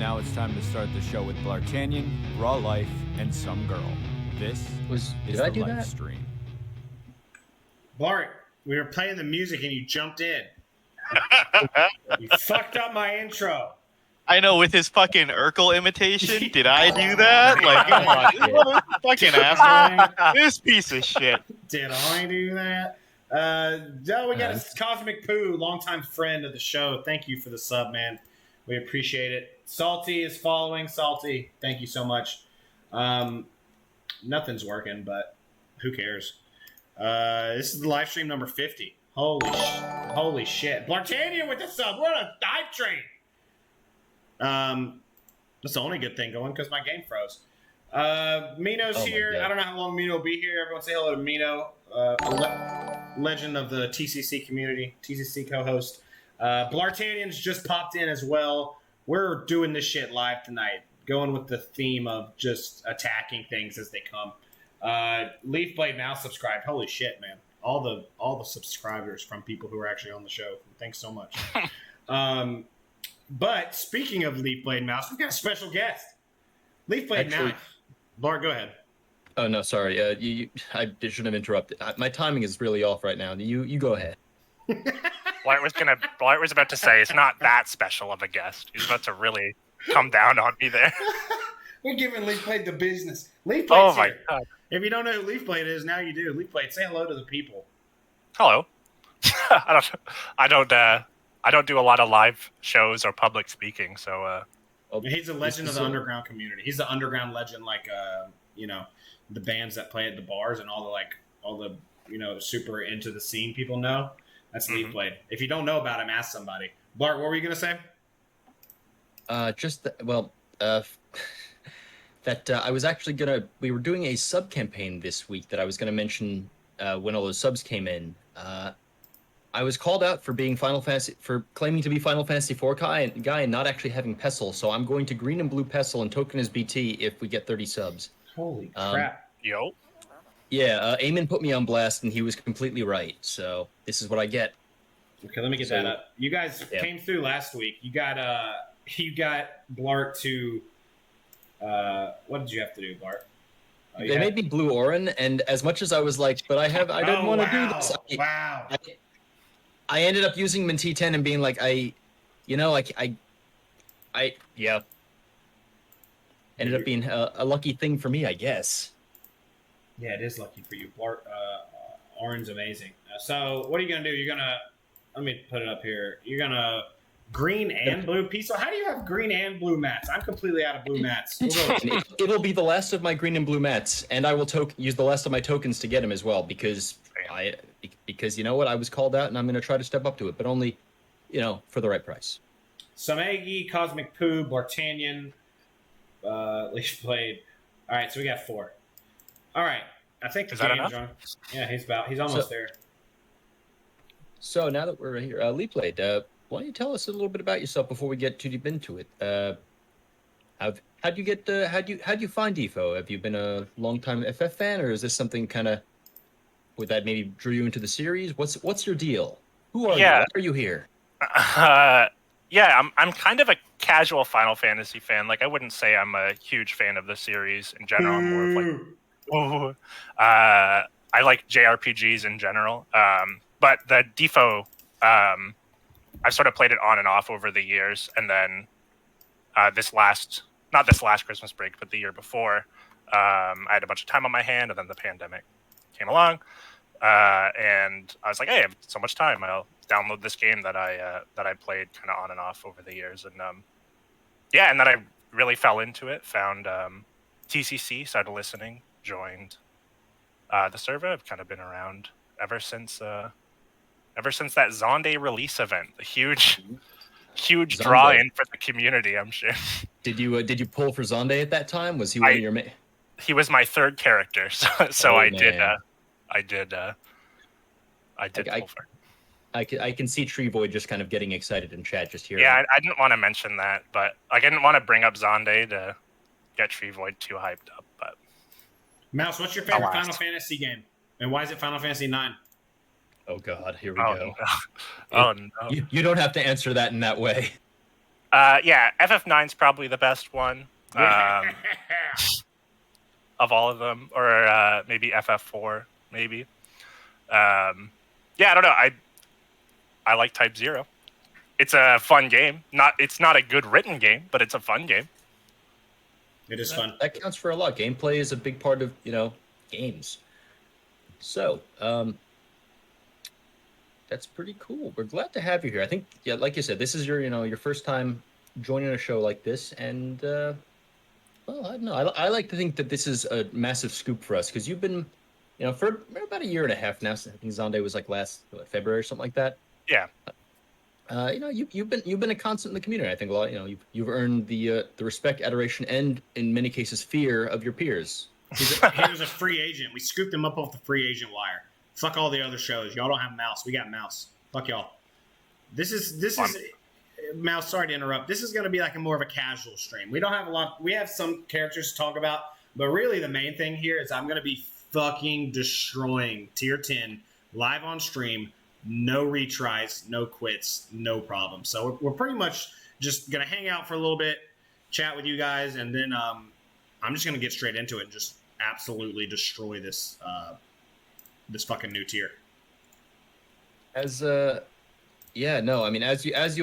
now it's time to start the show with Bl'Artagnan, Raw Life, and some girl. This is Did I the do that? Lifestream. Bart, we were playing the music and you jumped in. You fucked up my intro. I know, with his fucking Urkel imitation. Did I do that? Like, come on. This fucking asshole. This piece of shit. Did I do that? We got a Cosmic Poo, longtime friend of the show. Thank you for the sub, man. We appreciate it. Salty is following. Salty, thank you so much. Nothing's working, but who cares? This is the live stream number 50. Holy shit. Bl'Artagnan with the sub. We're on a dive train. That's the only good thing going because my game froze. Mino's here. I don't know how long Mino will be here. Everyone say hello to Mino, legend of the TCC community, TCC co-host. Bl'Artagnan's just popped in as well. We're doing this shit live tonight, going with the theme of just attacking things as they come. Leafblade now subscribed. Holy shit, man! All the subscribers from people who are actually on the show. Thanks so much. But speaking of Leafblade Mouse, we've got a special guest. Leafblade Mouse. Bart, go ahead. Oh no, sorry. I shouldn't have interrupted. My timing is really off right now. You go ahead. Blart was about to say it's not that special of a guest. He's about to really come down on me there. We're giving Leafblade the business. Leafblade's Oh my here. god! If you don't know who Leafblade is, now you do. Leafblade, say hello to the people. Hello. I don't do a lot of live shows or public speaking, so. He's a legend of the underground community. He's the underground legend, like the bands that play at the bars and all the super into the scene people know. That's Leafblade. If you don't know about him, ask somebody. Bart, what were you gonna say? I was actually we were doing a sub campaign this week that I was gonna mention when all those subs came in. I was called out for claiming to be Final Fantasy IV guy and not actually having Pestle, so I'm going to green and blue Pestle and token as BT if we get 30 subs. Holy crap. Yo. Yeah, Eamon put me on blast and he was completely right, so this is what I get. Okay, let me get that up. You guys came through last week. You got Blart to what did you have to do, Blart? They made me blue Orin, and as much as I was like, but I didn't want to do this. I ended up using Minty 10 and being like, ended up being a lucky thing for me, I guess. Yeah, it is lucky for you. Blart, Orin's amazing. So what are you going to do? Let me put it up here. You're going to green and blue piece. So how do you have green and blue mats? I'm completely out of blue mats. It'll be the last of my green and blue mats, and I will use the last of my tokens to get them as well, because you know what? I was called out, and I'm going to try to step up to it, but only, for the right price. Samegi, Cosmic Poo, Bl'Artagnan, Leafblade. All right, so we got 4. All right, I think the game's on. Yeah, he's almost there. So now that we're here, Leafblade, why don't you tell us a little bit about yourself before we get too deep into it? How'd you find EFO? Have you been a long-time FF fan, or is this something kind of that maybe drew you into the series? What's your deal? Who are you? Why are you here? I'm kind of a casual Final Fantasy fan. Like, I wouldn't say I'm a huge fan of the series in general. I'm more of like, I like JRPGs in general. But the Defo, I've sort of played it on and off over the years, and then not this last Christmas break, but the year before, I had a bunch of time on my hand, and then the pandemic came along, and I was like, hey, I have so much time, I'll download this game that I played kind of on and off over the years, and and then I really fell into it, found TCC, started listening, joined the server. I've kind of been around ever since that Zonde release event, the huge Zonde. draw-in for the community, I'm sure. Did you pull for Zonde at that time? Was he one of your main? He was my third character, so I did pull for him. I can see Treevoid just kind of getting excited in chat just here. Yeah, I didn't want to mention that, but I didn't want to bring up Zonde to get Treevoid too hyped up. But Mouse, what's your favorite Final Fantasy game, and why is it Final Fantasy 9? Oh God, here we go. No. Oh no! You don't have to answer that in that way. Yeah, FF9's probably the best one of all of them, or maybe FF4, maybe. Yeah, I don't know. I like Type 0. It's a fun game. It's not a good written game, but it's a fun game. It is fun. That counts for a lot. Gameplay is a big part of, games. So, that's pretty cool. We're glad to have you here. I think, yeah, like you said, this is your first time joining a show like this, and well, I don't know. I like to think that this is a massive scoop for us because you've been, for about a year and a half now. I think Zonde was like last February or something like that. Yeah. You've been a constant in the community. I think a lot. You've earned the respect, adoration, and in many cases fear of your peers. He was a free agent. We scooped him up off the free agent wire. Fuck all the other shows. Y'all don't have Mouse. We got Mouse. Fuck y'all. This is Mouse. Sorry to interrupt. This is going to be like more of a casual stream. We don't have a lot. We have some characters to talk about, but really the main thing here is I'm going to be fucking destroying Tier 10 live on stream. No retries, no quits, no problem. So we're pretty much just going to hang out for a little bit, chat with you guys, and then I'm just going to get straight into it and just absolutely destroy this this fucking new tier. As you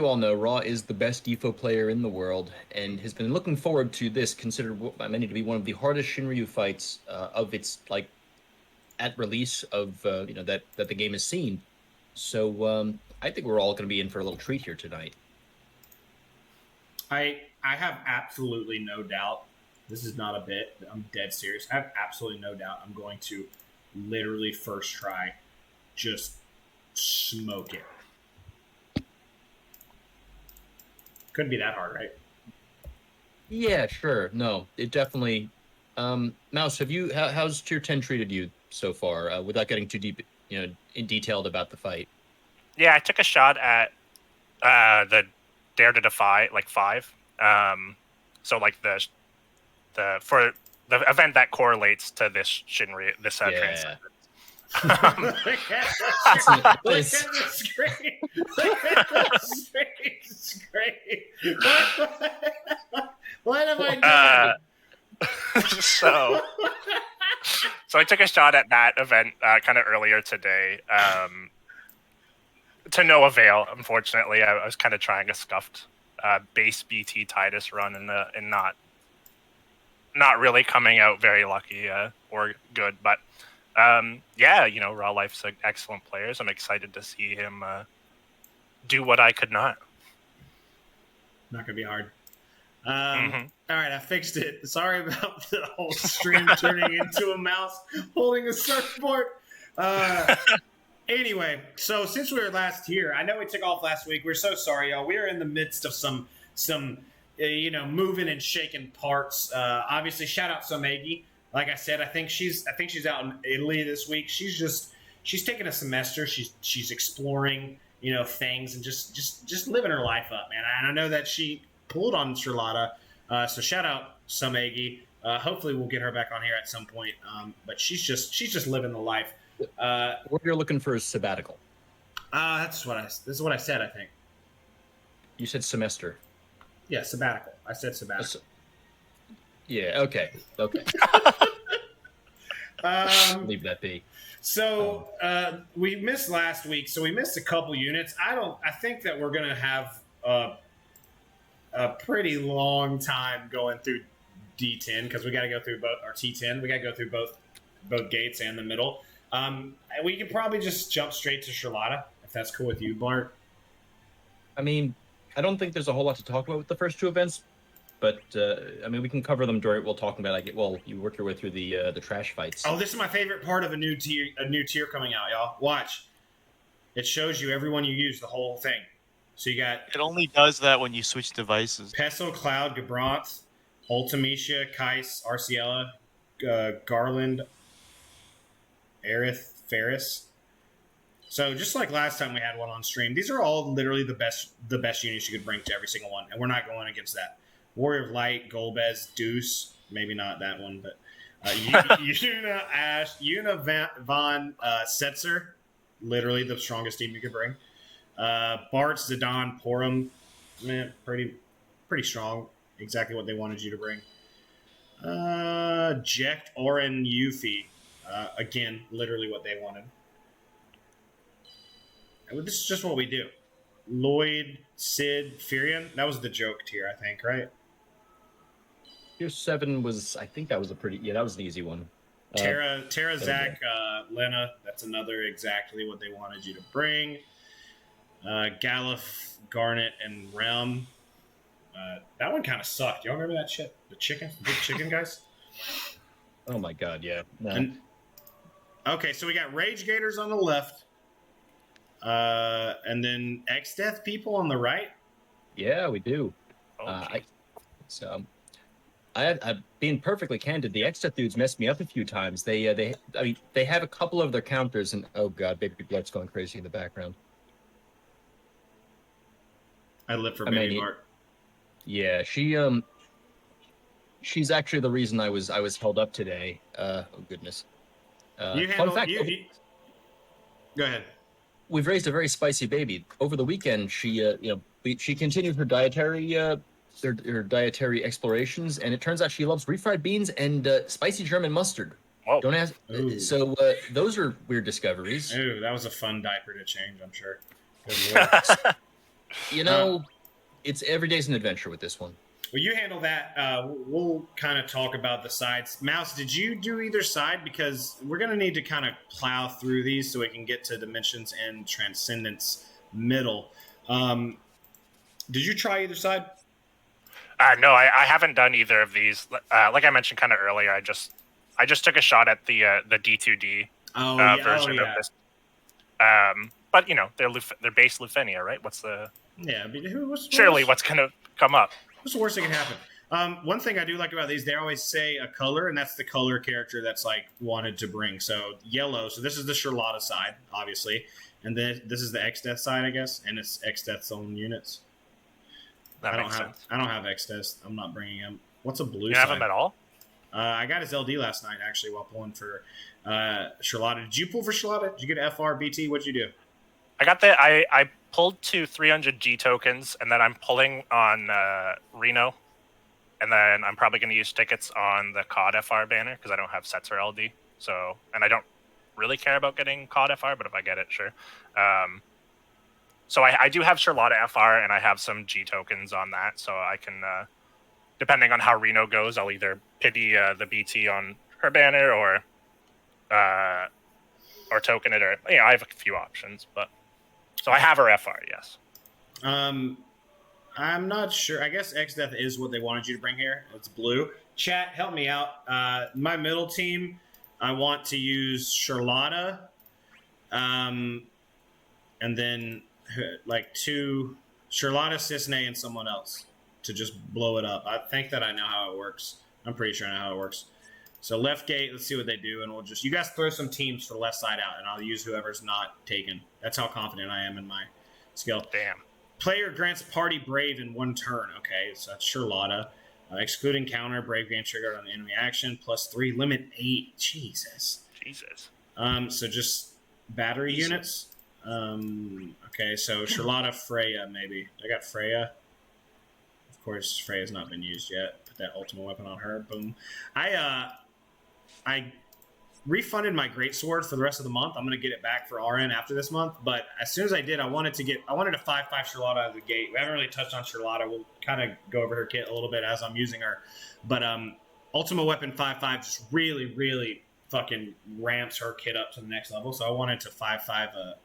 all know, Raw is the best Defo player in the world and has been looking forward to this, considered by many to be one of the hardest Shinryu fights of its at release of that the game has seen. So I think we're all going to be in for a little treat here tonight. I have absolutely no doubt. This is not a bit. I'm dead serious. I have absolutely no doubt I'm going to literally first try just smoke it. Couldn't be that hard, right? Yeah, sure. No, it definitely. Mouse, how's Tier 10 treated you so far? Without getting too deep, detailed about the fight. Yeah, I took a shot at the Dare to Defy 5. So for the event that correlates to this Shinryu, this Transcendence. Look at the screen. Look at the screen. What have I done? So I took a shot at that event kind of earlier today. To no avail, unfortunately. I was kind of trying a scuffed base BT Titus run and not really coming out very lucky or good. But Raw Life's an excellent player. So I'm excited to see him do what I could not. Not going to be hard. All right, I fixed it. Sorry about the whole stream turning into a mouse holding a surfboard. Anyway, so since we were last here, I know we took off last week. We're so sorry, y'all. We are in the midst of some moving and shaking parts. Obviously, shout out Somegi. Like I said, I think she's out in Italy this week. She's taking a semester. She's exploring, things and just living her life up, man. And I know that she pulled on Charlotta. So shout out Somegi. Hopefully we'll get her back on here at some point. But she's just living the life. What you're looking for is sabbatical. This is what I said, I think. You said semester. Yeah, sabbatical. I said sabbatical. Yeah, okay. Leave that be. So we missed last week, so we missed a couple units. I think that we're gonna have a pretty long time going through D10 because we got to go through both our T10. We got to go through both gates and the middle. We can probably just jump straight to Charlotta if that's cool with you, Bart. I mean, I don't think there's a whole lot to talk about with the first two events, but we can cover them during. We'll talk about you work your way through the trash fights. Oh, this is my favorite part of a new tier coming out, y'all. Watch. It shows you everyone you use, the whole thing. So you got. It only does that when you switch devices. Peso, Cloud, Gabrant, Ultimecia, Kais, Arciella, Garland, Aerith, Ferris. So just like last time we had one on stream, these are all literally the best units you could bring to every single one, and we're not going against that. Warrior of Light, Golbez, Deuce, maybe not that one, but Yuna, Ash, Yuna, Von, Setzer, literally the strongest team you could bring. Bart, Zidane, Porum, man, pretty pretty strong. Exactly what they wanted you to bring. Jekt, Orin, Yuffie. Again, literally what they wanted. This is just what we do. Lloyd, Sid, Furion. That was the joke tier, I think, right? Tier 7 was, I think that was that was an easy one. Terra, Zach, Lena. That's another exactly what they wanted you to bring. Galuf, Garnet, and Realm. That one kind of sucked. Y'all remember that shit? The big chicken guys? Oh my god, yeah. No. Okay, so we got Rage Gators on the left. And then X-Death people on the right? Yeah, we do. I'm being perfectly candid. The X-Death dudes messed me up a few times. They have a couple of their counters, and oh god, Baby Blood's going crazy in the background. I live for Baby Bart. Yeah, she's actually the reason I was held up today. Oh goodness. Fun fact. Go ahead. We've raised a very spicy baby. Over the weekend, she continued her dietary explorations, and it turns out she loves refried beans and spicy German mustard. Whoa. Don't ask. So those are weird discoveries. Ooh, that was a fun diaper to change, I'm sure. Good Lord. It's every day's an adventure with this one. Well, you handle that. We'll kind of talk about the sides. Mouse, did you do either side? Because we're going to need to kind of plow through these so we can get to Dimensions and Transcendence middle. Did you try either side? No, I haven't done either of these. Like I mentioned kind of earlier, I just took a shot at the D2D version of this. But they're based Lufenia, right? What's the what's going to come up? What's the worst that can happen? One thing I do like about these, they always say a color, and that's the color character that's wanted to bring. So yellow. So this is the Charlotta side, obviously, and then this is the X-Death side, I guess, and it's X-Death's own units. I don't have X-Death. I'm not bringing him. What's a blue side? You have him at all? I got his LD last night, actually, while pulling for Charlotta. Did you pull for Charlotta? Did you get FR, BT? What'd you do? I got that. I pulled 2 300 G tokens, and then I'm pulling on Reno, and then I'm probably going to use tickets on the COD FR banner because I don't have sets or LD. So, and I don't really care about getting COD FR, but if I get it, sure. So I do have Charlotta FR, and I have some G tokens on that, so I can, depending on how Reno goes, I'll either pity the BT on her banner or token it, or I have a few options, but. So I have her FR, yes. I'm not sure. I guess X-Death is what they wanted you to bring here. It's blue. Chat, help me out. My middle team, I want to use Charlotta, and then 2 Charlotta, Cisne, and someone else to just blow it up. I think that I know how it works. I'm pretty sure I know how it works. So left gate, let's see what they do, and you guys throw some teams for the left side out, and I'll use whoever's not taken. That's how confident I am in my skill. Damn. Player grants party Brave in 1 turn. Okay, so that's Charlotta. Excluding counter, Brave gain triggered on enemy action, +3, limit 8. Jesus. So just battery units. Okay, so Charlotta, Freya, maybe. I got Freya. Of course, Freya's not been used yet. Put that ultimate weapon on her. Boom. I refunded my greatsword for the rest of the month. I'm going to get it back for RN after this month. But as soon as I did, I wanted a 5/5 Charlotta out of the gate. We haven't really touched on Charlotta. We'll kind of go over her kit a little bit as I'm using her. But ultimate weapon 5/5 just really, really fucking ramps her kit up to the next level. So I wanted to 5/5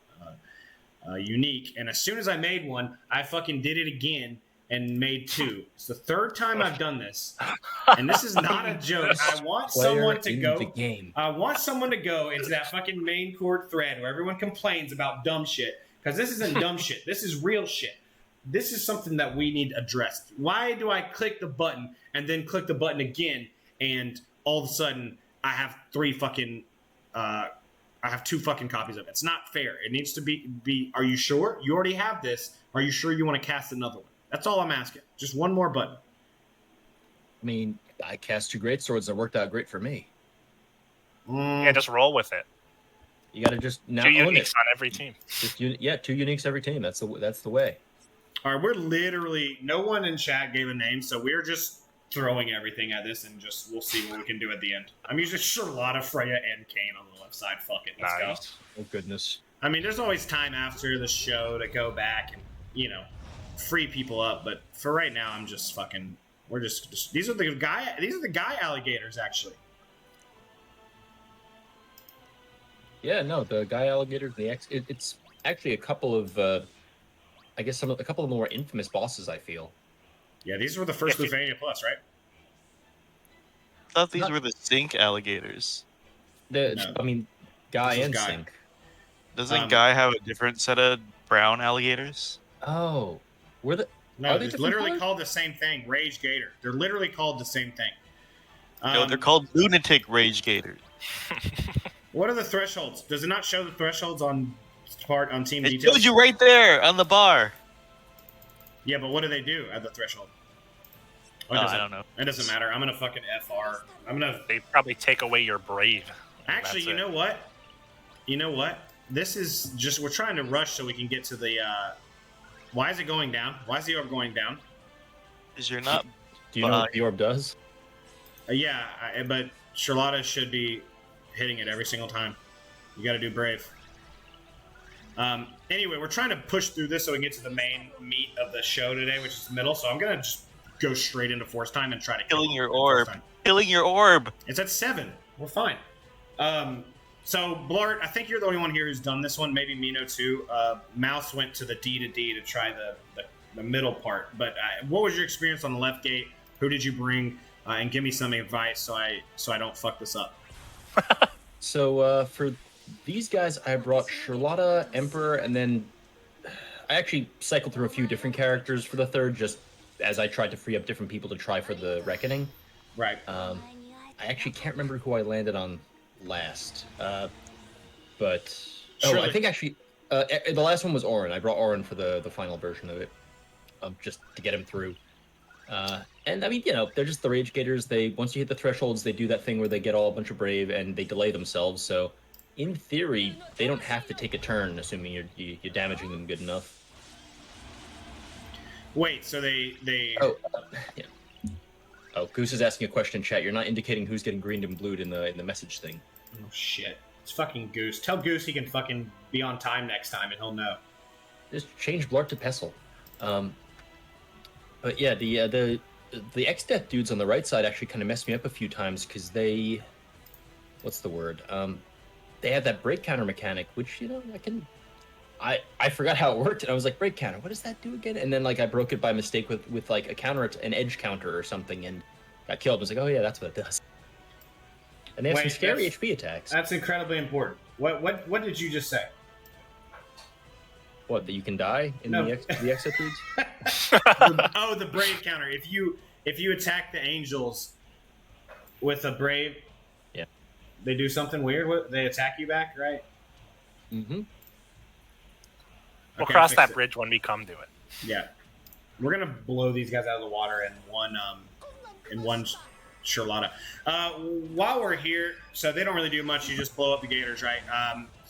unique. And as soon as I made one, I fucking did it again. And made 2. It's the 3rd time I've done this, and this is not a joke. I want someone to go. I want someone to go into that fucking main court thread where everyone complains about dumb shit, because this isn't dumb shit. This is real shit. This is something that we need addressed. Why do I click the button and then click the button again, and all of a sudden I have 3 fucking I have 2 fucking copies of it. It's not fair. It needs to be. Are you sure you already have this? Are you sure you want to cast another one? That's all I'm asking. Just one more button. I mean, I cast 2 great swords that worked out great for me. Yeah, just roll with it. You got to just now 2 own uniques it. on every team. 2 uniques every team. That's the way. All right, we're literally no one in chat gave a name, so we're just throwing everything at this and we'll see what we can do at the end. I'm using Charlotta, Freya, and Kane on the left side. Fuck it, let's go. Oh goodness. I mean, there's always time after the show to go back and free people up, but for right now, I'm just fucking. We're just these are the guy alligators actually. Yeah, no, the guy alligators. It's actually a couple of, I guess a couple of the more infamous bosses. I feel. Yeah, these were the first Lufania Plus, right? I thought these were the sink alligators. No. I mean, Guy and Guy. Sink. Doesn't Guy have a different set of brown alligators? Oh, were the No, are they they're different literally colors? called the same thing. Rage Gator. They're literally called the same thing. No, they're called lunatic rage gators. What are the thresholds? Does it not show the thresholds on team It details? shows you right there on the bar. Yeah, but what do they do at the threshold? Oh, I don't know. It doesn't matter. I'm gonna fucking FR. I'm gonna. They probably take away your brave. Actually, That's you it. know what? You know what? This is just we're trying to rush so we can get to the. Why is it going down? Why is the orb going down? Because you're not. Do you know what the orb does? Yeah, but Charlotta should be hitting it every single time. You got to do brave. Anyway, we're trying to push through this so we can get to the main meat of the show today, which is the middle. So I'm gonna just go straight into force time and try to Killing kill your it in orb. force time. Killing your orb. It's at 7. We're fine. So Bl'Art, I think you're the only one here who's done this one. Maybe Mino too. Mouse went to the D to D to try the middle part. But what was your experience on the left gate? Who did you bring? And give me some advice so I don't fuck this up. So for these guys, I brought Charlotta, Emperor, and then I actually cycled through a few different characters for the third, just as I tried to free up different people to try for the Reckoning. Right. I actually can't remember who I landed on last, but Surely. I think actually the last one was Orin. I brought Orin for the final version of it, just to get him through. And I mean, they're just the Rage Gators. Once you hit the thresholds, they do that thing where they get all a bunch of brave and they delay themselves. So, in theory, they don't have to take a turn, assuming you're damaging them good enough. Wait, so they Oh, yeah. Oh, Goose is asking a question in chat. You're not indicating who's getting greened and blued in the message thing. Oh shit. It's fucking Goose. Tell Goose he can fucking be on time next time and he'll know. Just change Bl'Art to Pestle. But yeah, the X-Death dudes on the right side actually kind of messed me up a few times because what's the word? They had that break counter mechanic, which I forgot how it worked, and I was like, break counter, what does that do again? And then I broke it by mistake with like a counter, an edge counter or something, and got killed. I was like, oh yeah, that's what it does. And they have some scary HP attacks. That's incredibly important. What did you just say? What, that you can die in No. the X-Death dudes? The brave counter. If you attack the angels with a brave, yeah, they do something weird. They attack you back, right? Mm-hmm. We'll Okay, cross fix that it. bridge when we come to it. Yeah, we're gonna blow these guys out of the water in one Charlotta. While we're here, so they don't really do much. You just blow up the gators, right?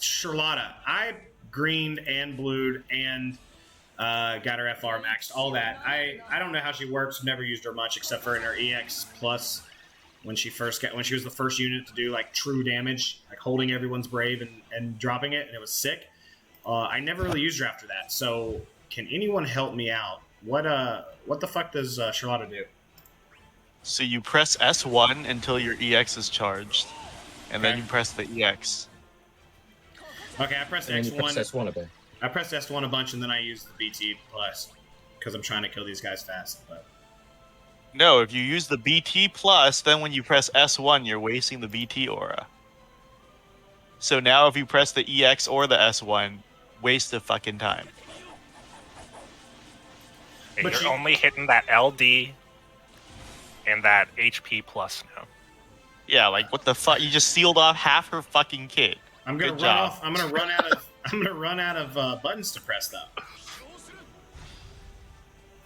Charlotta, I greened and blued and got her FR maxed, all that. I don't know how she works. Never used her much except for in her EX plus when she was the first unit to do true damage, holding everyone's brave and dropping it, and it was sick. I never really used her after that. So can anyone help me out? What the fuck does Charlotta do? So you press S1 until your EX is charged, and then Okay. you press the EX. Okay, I pressed And then you press X1. S1 a bit. I pressed S1 a bunch, and then I used the BT plus because I'm trying to kill these guys fast. But No, if you use the BT plus, then when you press S1, you're wasting the BT aura. So now if you press the EX or the S1, waste the fucking time. And But you're you- only hitting that LD and that HP plus now. Yeah, what the fuck? You just sealed off half her fucking kit. I'm gonna Good run job. off. I'm gonna run out of buttons to press though.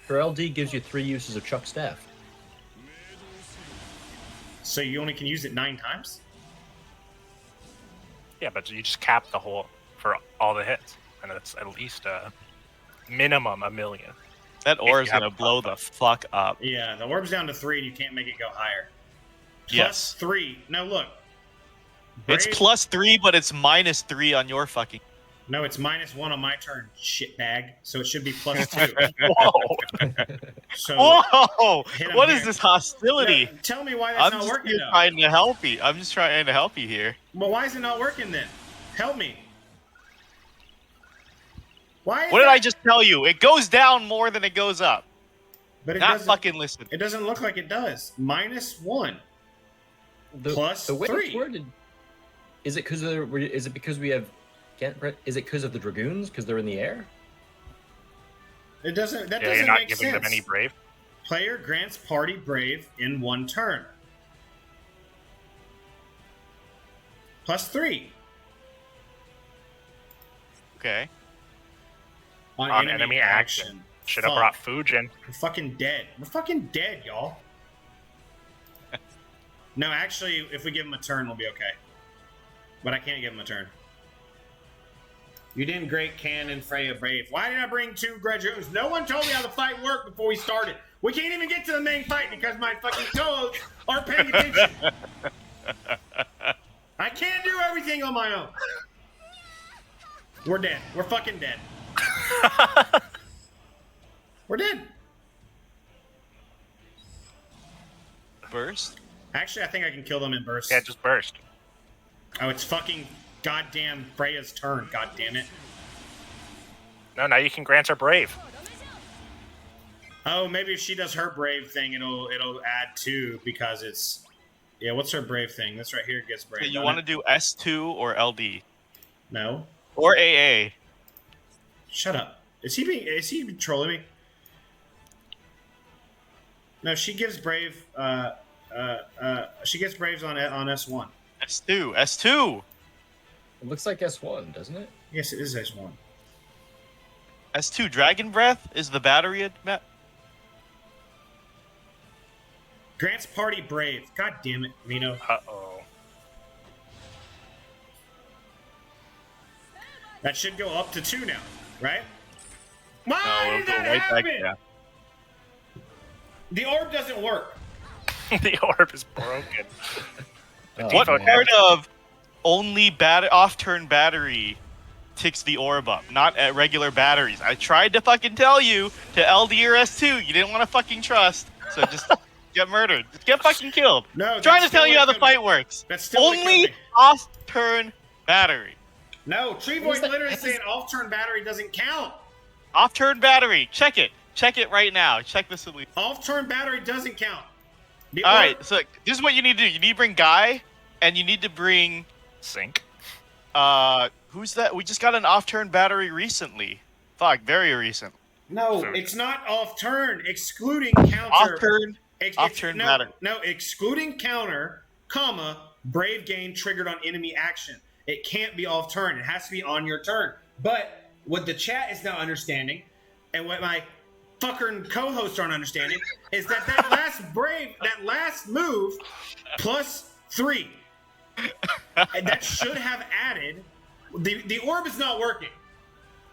Her LD gives you 3 uses of Chuck Staff. So you only can use it 9 times. Yeah, but you just cap the whole for all the hits, and it's at least minimum 1 million. That ore is gonna blow the fuck up. Yeah, the orb's down to 3 and you can't make it go higher. Yes. +3. No, look. It's +3, but it's -3 on your fucking... No, it's -1 on my turn, shitbag. So it should be +2. Whoa! So Whoa! hit him What here. is this hostility? No, tell me why that's not working, though. Trying to help you. I'm just trying to help you here. Well, why is it not working then? Help me. Why? What did I just tell you? It goes down more than it goes up. But it Not doesn't, fucking listen. It doesn't look like it does. -1. The way 3. it's worded, is it because is it because we have? Is it because of the dragoons? Because they're in the air? It doesn't. That Yeah, doesn't you're not make giving sense. them any brave. Player grants party brave in 1 turn. +3 Okay. on enemy action. Should have Fuck. brought Fujin. We're fucking dead. We're fucking dead, y'all. No, actually, if we give him a turn, we'll be okay. But I can't give him a turn. You didn't great Cannon Freya Brave. Why did I bring 2 Dragoons? No one told me how the fight worked before we started. We can't even get to the main fight because my fucking toes aren't paying attention. I can't do everything on my own. We're dead. We're fucking dead. We're dead. Burst? Actually, I think I can kill them in bursts. Yeah, just burst. Oh, it's fucking goddamn Freya's turn. God damn it. No, now you can grant her brave. Oh, maybe if she does her brave thing, it'll add 2 because it's... Yeah, what's her brave thing? This right here gets brave. Okay, you want to do S2 or LD? No. Or AA? Shut up. Is he trolling me? No, she gives brave. She gets braves on S1. S2. It looks like S1, doesn't it? Yes, it is S1. S2. Dragon Breath is the battery map. Grant's party brave. God damn it, Mino. Uh-oh. That should go up to 2 now, right? No, Why it'll did go that right happen? back there. The orb doesn't work. The orb is broken. Oh, What man. part of only off-turn battery ticks the orb up? Not at regular batteries. I tried to fucking tell you to LD or S2. You didn't want to fucking trust. So just get murdered. Just get fucking killed. No, Trying to that's tell still you how what the killed me. fight works. That's still what killed Only me. off-turn battery. No, Treevoid literally saying off-turn battery doesn't count. Off-turn battery. Check it. Check it right now. Check this elite. Off-turn battery doesn't count. The All orb- right. So this is what you need to do. You need to bring Guy, and you need to bring Sync. who's that? We just got an off-turn battery recently. Fuck, very recent. No, it's not off-turn. Excluding counter. Off-turn battery. No, excluding counter, comma, brave gain triggered on enemy action. It can't be off-turn. It has to be on your turn. But what the chat is now understanding, and what my fucking co-hosts aren't understanding, is that that last move, +3, and that should have added. The orb is not working.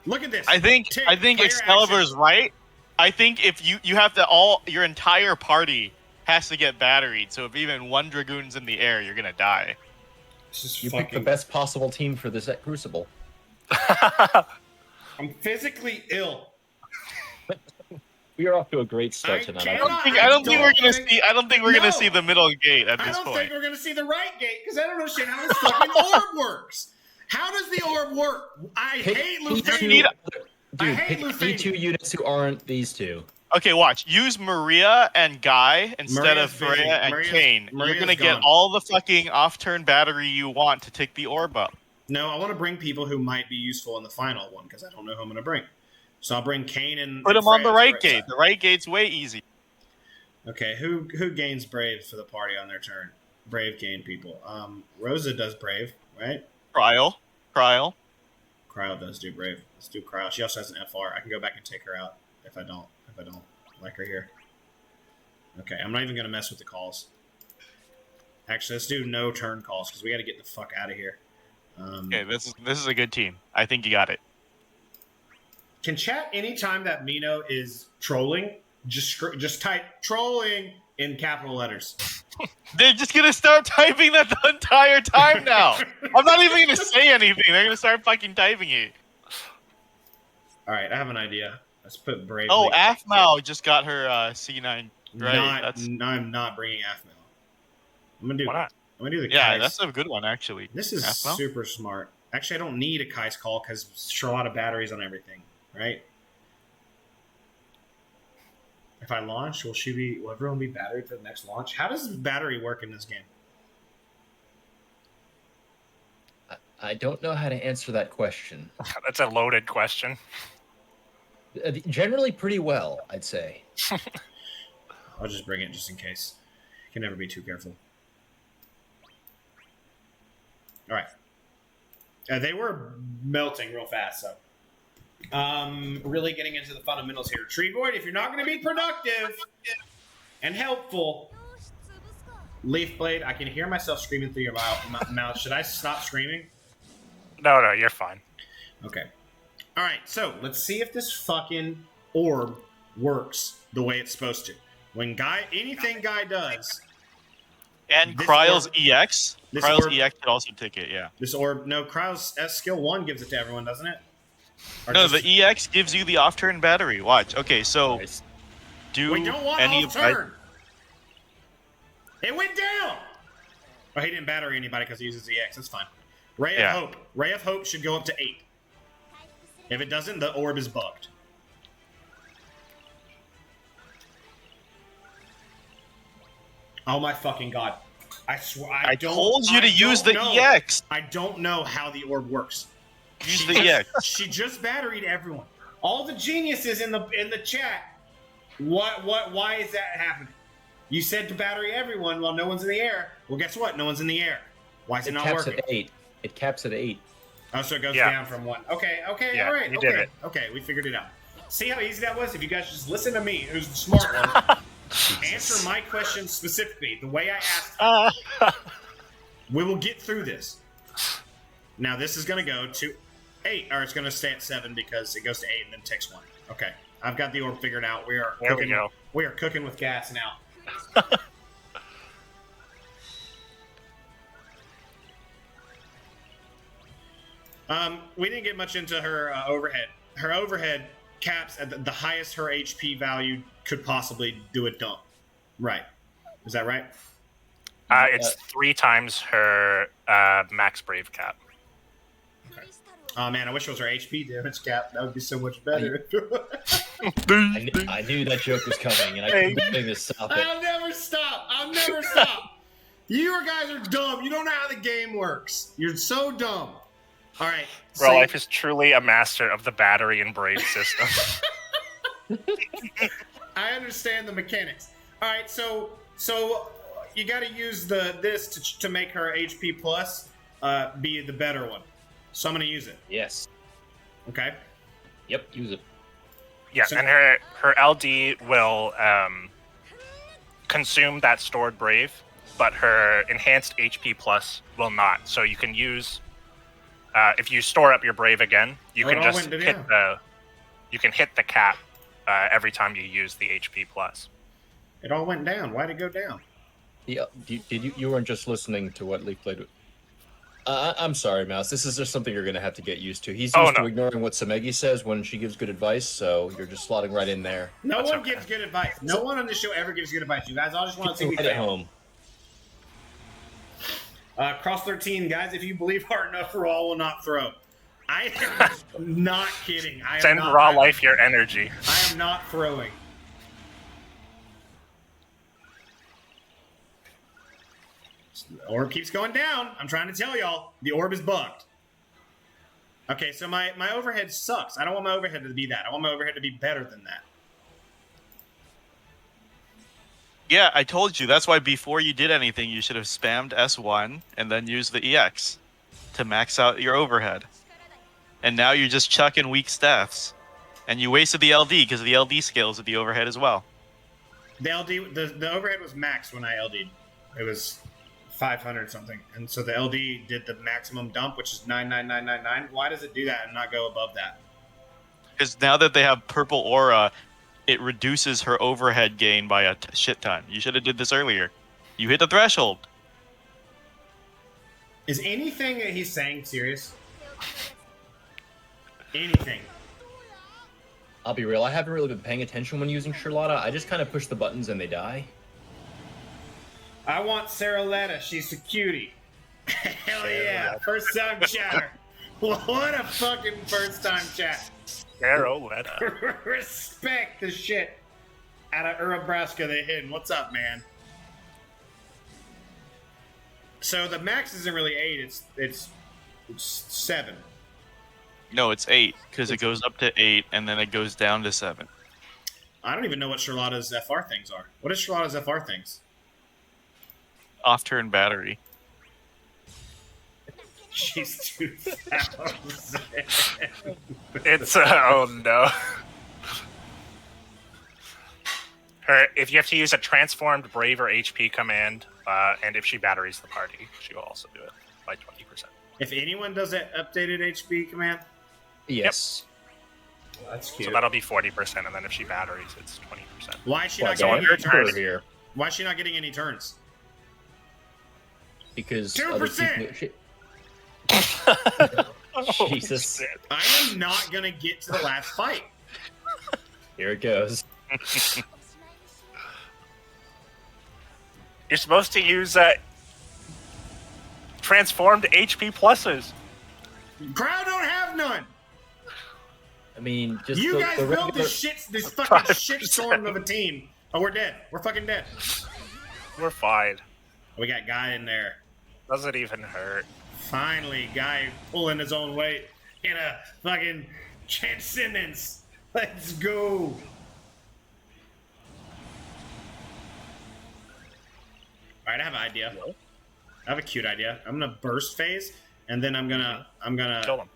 Look at this. I think Tick, player Excalibur's action. right. I think if you have to your entire party has to get batteried. So if even 1 Dragoon's in the air, you're gonna die. This is You picked the fucking. best possible team for this at Crucible. I'm physically ill. We are off to a great start I tonight. can't- I don't think we're gonna think- see. I don't think we're No. gonna see the middle gate at I this don't point. think we're gonna see the right gate because I don't know shit how this fucking orb works. How does the orb work? I Pick hate E2 Lufania. I Dude, hate pick Lufania. E2 units who aren't these two. Okay, watch. Use Maria and Guy instead Maria's of busy. Freya and Maria's- Kane. Maria's You're gonna gone. get all the fucking off-turn battery you want to tick the orb up. No, I want to bring people who might be useful in the final one because I don't know who I'm gonna bring. So I'll bring Kane and Put them on Freya the to right gate. side. The right gate's way easy. Okay, who gains brave for the party on their turn? Brave gain people. Rosa does brave, right? Trial. Cryo does do brave. Let's do Cryo. She also has an FR. I can go back and take her out if I don't like her here. Okay, I'm not even gonna mess with the calls. Actually, let's do no turn calls because we got to get the fuck out of here. Okay, this is a good team. I think you got it. Can chat anytime that Mino is trolling, just type trolling in capital letters. They're just gonna start typing that the entire time now. I'm not even gonna say anything. They're gonna start fucking typing it. All right, I have an idea. Let's put Brave. Oh, Afmao just got her C9. Right. I'm not bringing Afmao. I'm gonna do. Why not? I'm gonna do the. Yeah, Kais. that's a good one actually. This is Afmao? super smart. Actually, I don't need a Kai's call because there's a lot of batteries on everything, right? If I launch, will everyone be battered for the next launch? How does battery work in this game? I don't know how to answer that question. That's a loaded question. Generally, pretty well, I'd say. I'll just bring it just in case. You can never be too careful. All right. They were melting real fast, so. Really getting into the fundamentals here. Treevoid, if you're not going to be productive and helpful, Leafblade, I can hear myself screaming through your mouth. Should I stop screaming? No, you're fine. Okay. All right, so let's see if this fucking orb works the way it's supposed to. When anything Guy does... And This Kryle's orb- EX. this Kryle's orb- EX could also take it, yeah. This orb... No, Kryle's S skill 1 gives it to everyone, doesn't it? Or No, just- the EX gives you the off-turn battery. Watch. Okay, so Nice. do We don't want any off of turn. It went down. Oh, he didn't battery anybody because he uses EX. That's fine. Ray of Hope. Ray of Hope should go up to 8. If it doesn't, the orb is bugged. Oh my fucking god! I swear I told you to use the know. EX. I don't know how the orb works. Use the EX. She just batteried everyone. All the geniuses in the chat. Why is that happening? You said to battery everyone while no one's in the air. Well, guess what? No one's in the air. Why is it not caps working? at 8. It caps at 8. Oh, so it goes Yeah. down from 1. Okay, Yeah, all right. you Okay, did it. okay, we figured it out. See how easy that was? If you guys just listen to me, who's the smart one, answer my question specifically, the way I asked. We will get through this. Now, this is going to go to 8, or it's going to stay at 7 because it goes to 8 and then takes 1. Okay, I've got the orb figured out. We are There cooking. we go. We are cooking with gas now. We didn't get much into her overhead. Her overhead caps at the highest her HP value could possibly do a dump. Right. Is that right? It's 3 times her max brave cap. Oh man, I wish it was her HP damage cap. That would be so much better. I knew that joke was coming, and I couldn't bring this stop it. I'll never stop. I'll never stop. You guys are dumb. You don't know how the game works. You're so dumb. All right. Real Life is truly a master of the battery and brave system. I understand the mechanics. All right, so you got to use this to make her HP plus be the better one. So I'm going to use it. Yes. Okay. Yep, use it. Yeah, So- and her LD will consume that stored brave, but her enhanced HP plus will not. So you can use if you store up your brave again, you can just hit the cap every time you use the HP plus. It all went down. Why'd it go down? Yeah, you weren't just listening to what Leafblade. I'm sorry, Mouse. This is just something you're going to have to get used to. He's used to ignoring what Samegi says when she gives good advice, so you're just slotting right in there. No one gives good advice. No one on this show ever gives good advice. You guys all just want to see me Right at fail. home. Cross 13, guys. If you believe hard enough, Raw will not throw. I am not kidding. Send Raw Life your energy. I am not throwing. The orb keeps going down. I'm trying to tell y'all. The orb is bugged. Okay, so my overhead sucks. I don't want my overhead to be that. I want my overhead to be better than that. Yeah, I told you. That's why before you did anything, you should have spammed S1 and then used the EX to max out your overhead. And now you're just chucking weak staffs. And you wasted the LD because the LD scales with the overhead as well. The LD, the overhead was max when I LD'd. It was 500 something. And so the LD did the maximum dump, which is 99999. Why does it do that and not go above that? Because now that they have purple aura, it reduces her overhead gain by a shit ton. You should have did this earlier. You hit the threshold. Is anything that he's saying serious? Anything? I'll be real. I haven't really been paying attention when using Charlotta. I just kind of push the buttons and they die. I want Sarah Letta. She's a cutie. Hell yeah! First time chatter. What a fucking first time chat. Sarah Letta. Respect the shit out of Nebraska they hidden. What's up, man? So the max isn't really 8. It's 7. No, it's 8 because it goes up to 8 and then it goes down to 7. I don't even know what Charlotta's FR things are. What is Charlotta's FR things? Off-turn battery. She's 2,000. It's oh no. If you have to use a transformed Brave or HP command, and if she batteries the party, she will also do it by 20%. If anyone does that updated HP command, Yes. well, that's cute. So that'll be 40%, and then if she batteries, it's 20%. Why is she Well, not so getting any turns? here Why is she not getting any turns? because 2%. other people. Oh, Jesus. shit. I am not gonna get to the last fight. Here it goes. You're supposed to use transformed HP pluses. Crowd don't have none. I mean, just You the, guys the built regular... this fucking shitstorm of a team. Oh, we're dead. We're fucking dead. We're fine. We got Guy in there. Doesn't even hurt. Finally, Guy pulling his own weight in a fucking Transcendence. Let's go. Alright, I have an idea. I have a cute idea. I'm gonna burst phase, and then I'm gonna Kill him.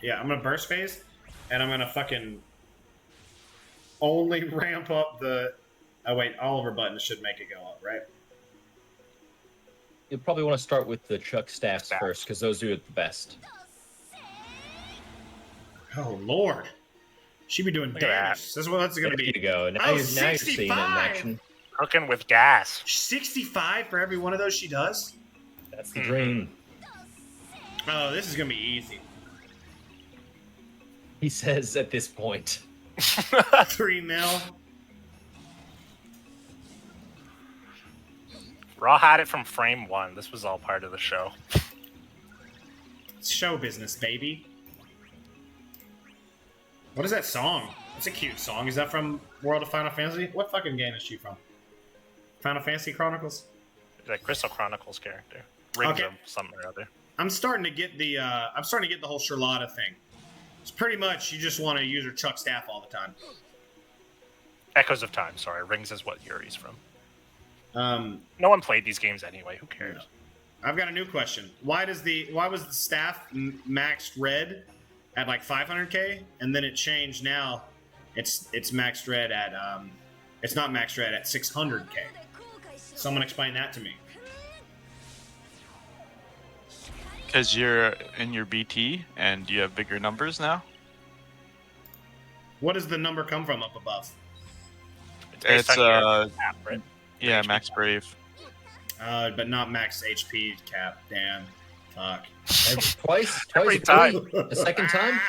yeah, I'm gonna burst phase, and I'm gonna fucking only ramp up the. Oh wait, all of her buttons should make it go up, right? You'll probably want to start with the Chuck staffs first, because those do it the best. Oh lord, she be doing Look at that. damage. This is what that's gonna There you be. go. Now, Oh, you're seeing it in 65! action. Cooking with gas. 65 for every one of those she does. That's the dream. Oh, this is gonna be easy. He says at this point. 3 mil. Raw had it from frame 1. This was all part of the show. It's show business, baby. What is that song? It's a cute song. Is that from World of Final Fantasy? What fucking game is she from? Final Fantasy Chronicles? The Crystal Chronicles character. Rings Okay. or something or other. I'm starting to get the whole Charlotta thing. It's pretty much you just want to use her Chuck staff all the time. Echoes of Time, sorry. Rings is what Yuri's from. Um, No one played these games anyway. Who cares? I've got a new question. Why was the staff maxed red at like 500k, and then it changed now? It's maxed red at it's not maxed red at 600k. Someone explain that to me. Because you're in your BT and you have bigger numbers now. What does the number come from up above? Based It's on your app, right? yeah, HP. Max Brave. But not max HP cap. Damn. Fuck. Twice Every a time. week. The second time?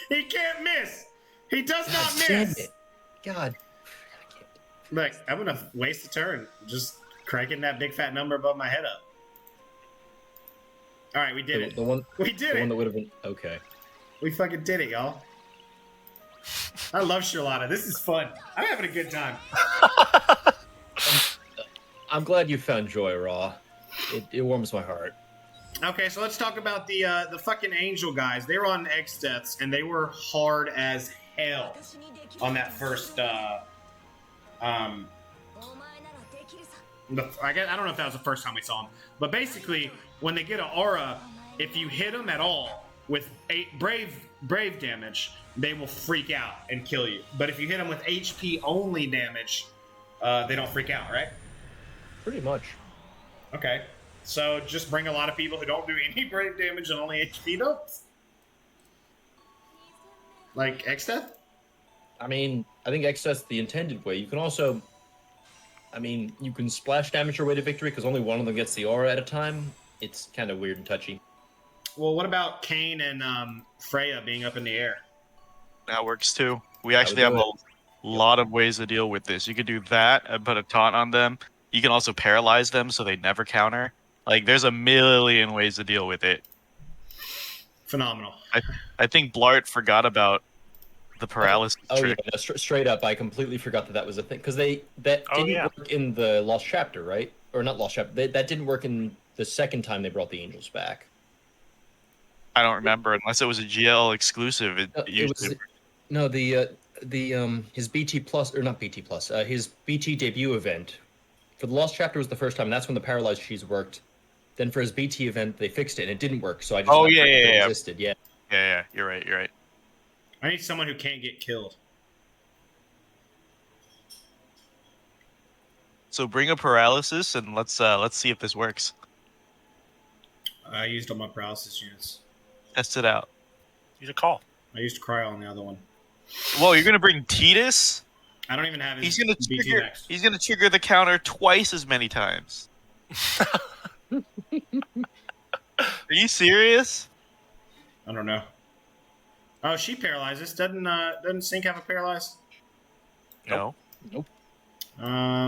He can't miss. He does not Damn miss. it. God. Look, I'm gonna waste a turn just cranking that big fat number above my head up. All right, we did it. The one, We did the one it. that would have been okay. We fucking did it, y'all. I love Charlotta. This is fun. I'm having a good time. I'm glad you found joy, Raw. It warms my heart. Okay, so let's talk about the fucking Angel guys. They were on X deaths and they were hard as hell on that first. I don't know if that was the first time we saw them, but basically, when they get an aura, if you hit them at all with 8 brave damage, they will freak out and kill you. But if you hit them with HP only damage, they don't freak out, right? Pretty much. Okay, so just bring a lot of people who don't do any brave damage and only HP dumps. Like X-Death? I mean, I think X is the intended way. You can also, I mean, you can splash damage your way to victory because only one of them gets the aura at a time. It's kind of weird and touchy. Well, what about Kane and Freya being up in the air? That works too. We That actually would have do a lot of ways to deal with this. You could do that and put a taunt on them. You can also paralyze them so they never counter. Like, there's a million ways to deal with it. Phenomenal. I think Blart forgot about the paralysis trick. Yeah, no, straight up, I completely forgot that was a thing because that Oh, didn't yeah. work in the Lost Chapter, right? Or not Lost Chapter. That didn't work in the second time they brought the angels back. I don't remember unless it was a GL exclusive. His BT plus or not BT plus, his BT debut event for the Lost Chapter was the first time. That's when the paralyzed cheese worked. Then for his BT event, they fixed it and it didn't work. So I just it existed. Yeah. Yeah, you're right. I need someone who can't get killed. So bring a paralysis and let's see if this works. I used all my paralysis units. Test it out. Use a call. I used Cryo on the other one. Whoa, you're gonna bring Titus? I don't even have his He's gonna BT trigger. next. He's gonna trigger the counter twice as many times. Are you serious? I don't know. Oh, she paralyzes. Doesn't Sync have a paralyze? No. Nope. You're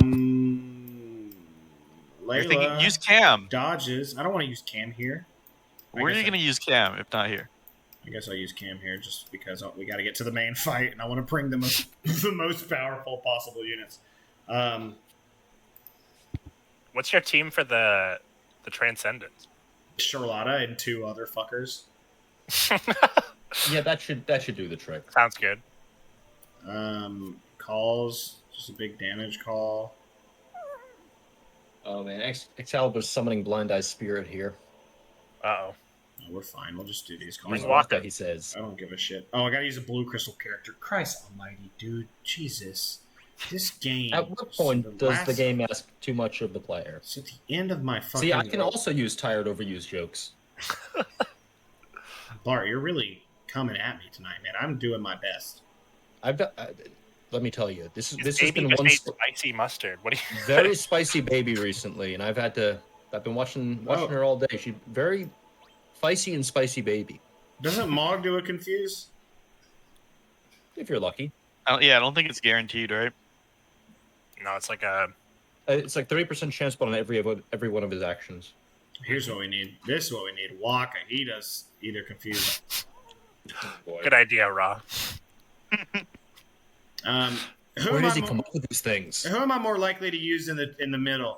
thinking Layla use Cam. dodges. I don't want to use Cam here. Where are you gonna use Cam if not here? I guess I'll use Cam here just because we got to get to the main fight, and I want to bring the most powerful possible units. What's your team for the Transcendence? Charlotta and two other fuckers. Yeah, that should do the trick. Sounds good. Calls, just a big damage call. Oh man, Excalibur's summoning Blind Eye Spirit here. Uh-oh. No, we're fine. We'll just do these calls. Where's Waka? He says. I don't give a shit. Oh, I gotta use a blue crystal character. Christ almighty, dude. Jesus. This game. At what point does the game ask too much of the player? It's at the end of my fucking... See, I can also use tired, overused jokes. Bart, you're really coming at me tonight, man. I'm doing my best. Let me tell you, this has Baby been just one ate spicy mustard. What do you? very spicy baby recently, and I've been watching her all day. She's very feisty and spicy baby. Doesn't Mog do a confuse? If you're lucky. I don't think it's guaranteed, right? No, it's like It's like 30% chance, but on every one of his actions. Here's what we need. This is what we need. Waka. He does either confuse. good idea, Ra. Where does he come up with these things? Who am I more likely to use in the middle?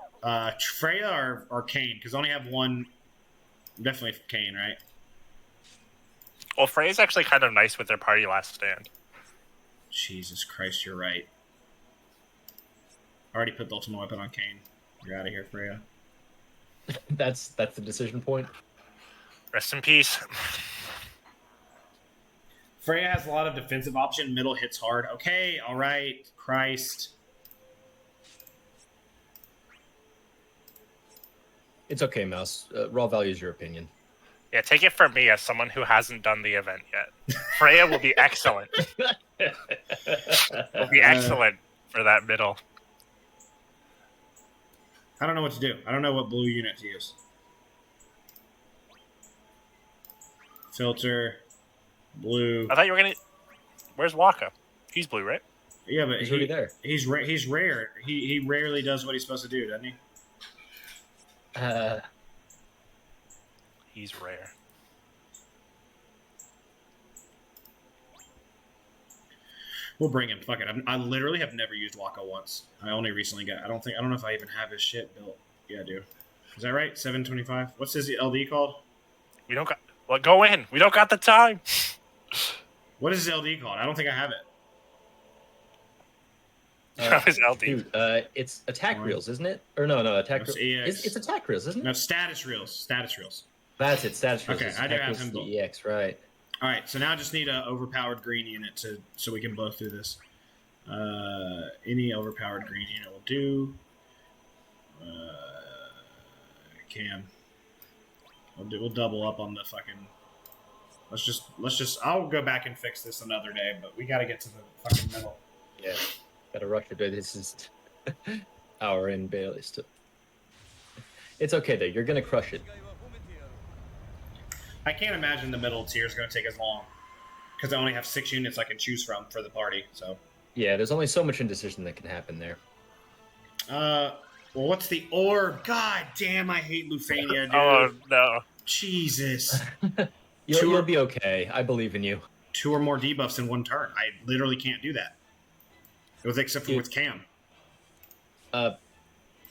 Freya or Kane? Because I only have one. Definitely Kane, right? Well, Frey's actually kind of nice with their party last stand. Jesus Christ, you're right. I already put the ultimate weapon on Kane. You're out of here, Freya. That's the decision point. Rest in peace. Freya has a lot of defensive option. Middle hits hard. Okay, all right. Christ. It's okay, Mouse. Raw values your opinion. Yeah, take it from me as someone who hasn't done the event yet. Freya will be excellent. Will be excellent for that middle. I don't know what to do. I don't know what blue unit to use. Filter. Blue. I thought you were gonna. Where's Waka? He's blue, right? Yeah, but He's already there. He's rare. He rarely does what he's supposed to do, doesn't he? He's rare. We'll bring him. Fuck it. I literally have never used Waka once. I only recently got. I don't know if I even have his shit built. Yeah, I do. Is that right? 725. What's his LD called? We don't got. Well, go in. We don't got the time. What is his LD called? I don't think I have it. His LD. Dude, it's attack reels, isn't it? Or no, attack reels. It's attack reels, isn't it? No, status reels. Status reels. That's it, status reels. Okay, I do have him built. EX, right. All right, so now I just need an overpowered green unit so we can blow through this. Any overpowered green unit will do. Cam. We'll double up on the fucking. Let's just. I'll go back and fix this another day, but we got to get to the fucking middle. Yeah, gotta rush it. This is hour in Bailey still. It's okay though. You're gonna crush it. I can't imagine the middle tier is going to take as long because I only have 6 units I can choose from for the party. So yeah, there's only so much indecision that can happen there. Well, what's the orb? God damn, I hate Lufania, dude. Oh no, Jesus. You'll be okay. I believe in you. 2 or more debuffs in 1 turn. I literally can't do that. Except for with Cam.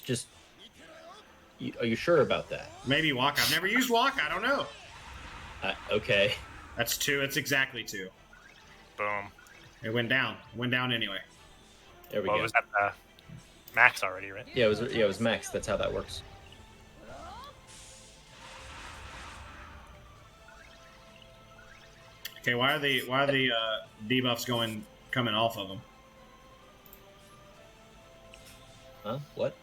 Just. Are you sure about that? Maybe Walk. I've never used Walk. I don't know. Okay. That's 2. It's exactly 2. boom. It went down. It went down anyway. There we Well, go. was that max already, right? Yeah, it was max. That's how that works. Okay, why are the debuffs coming off of them? Huh? What?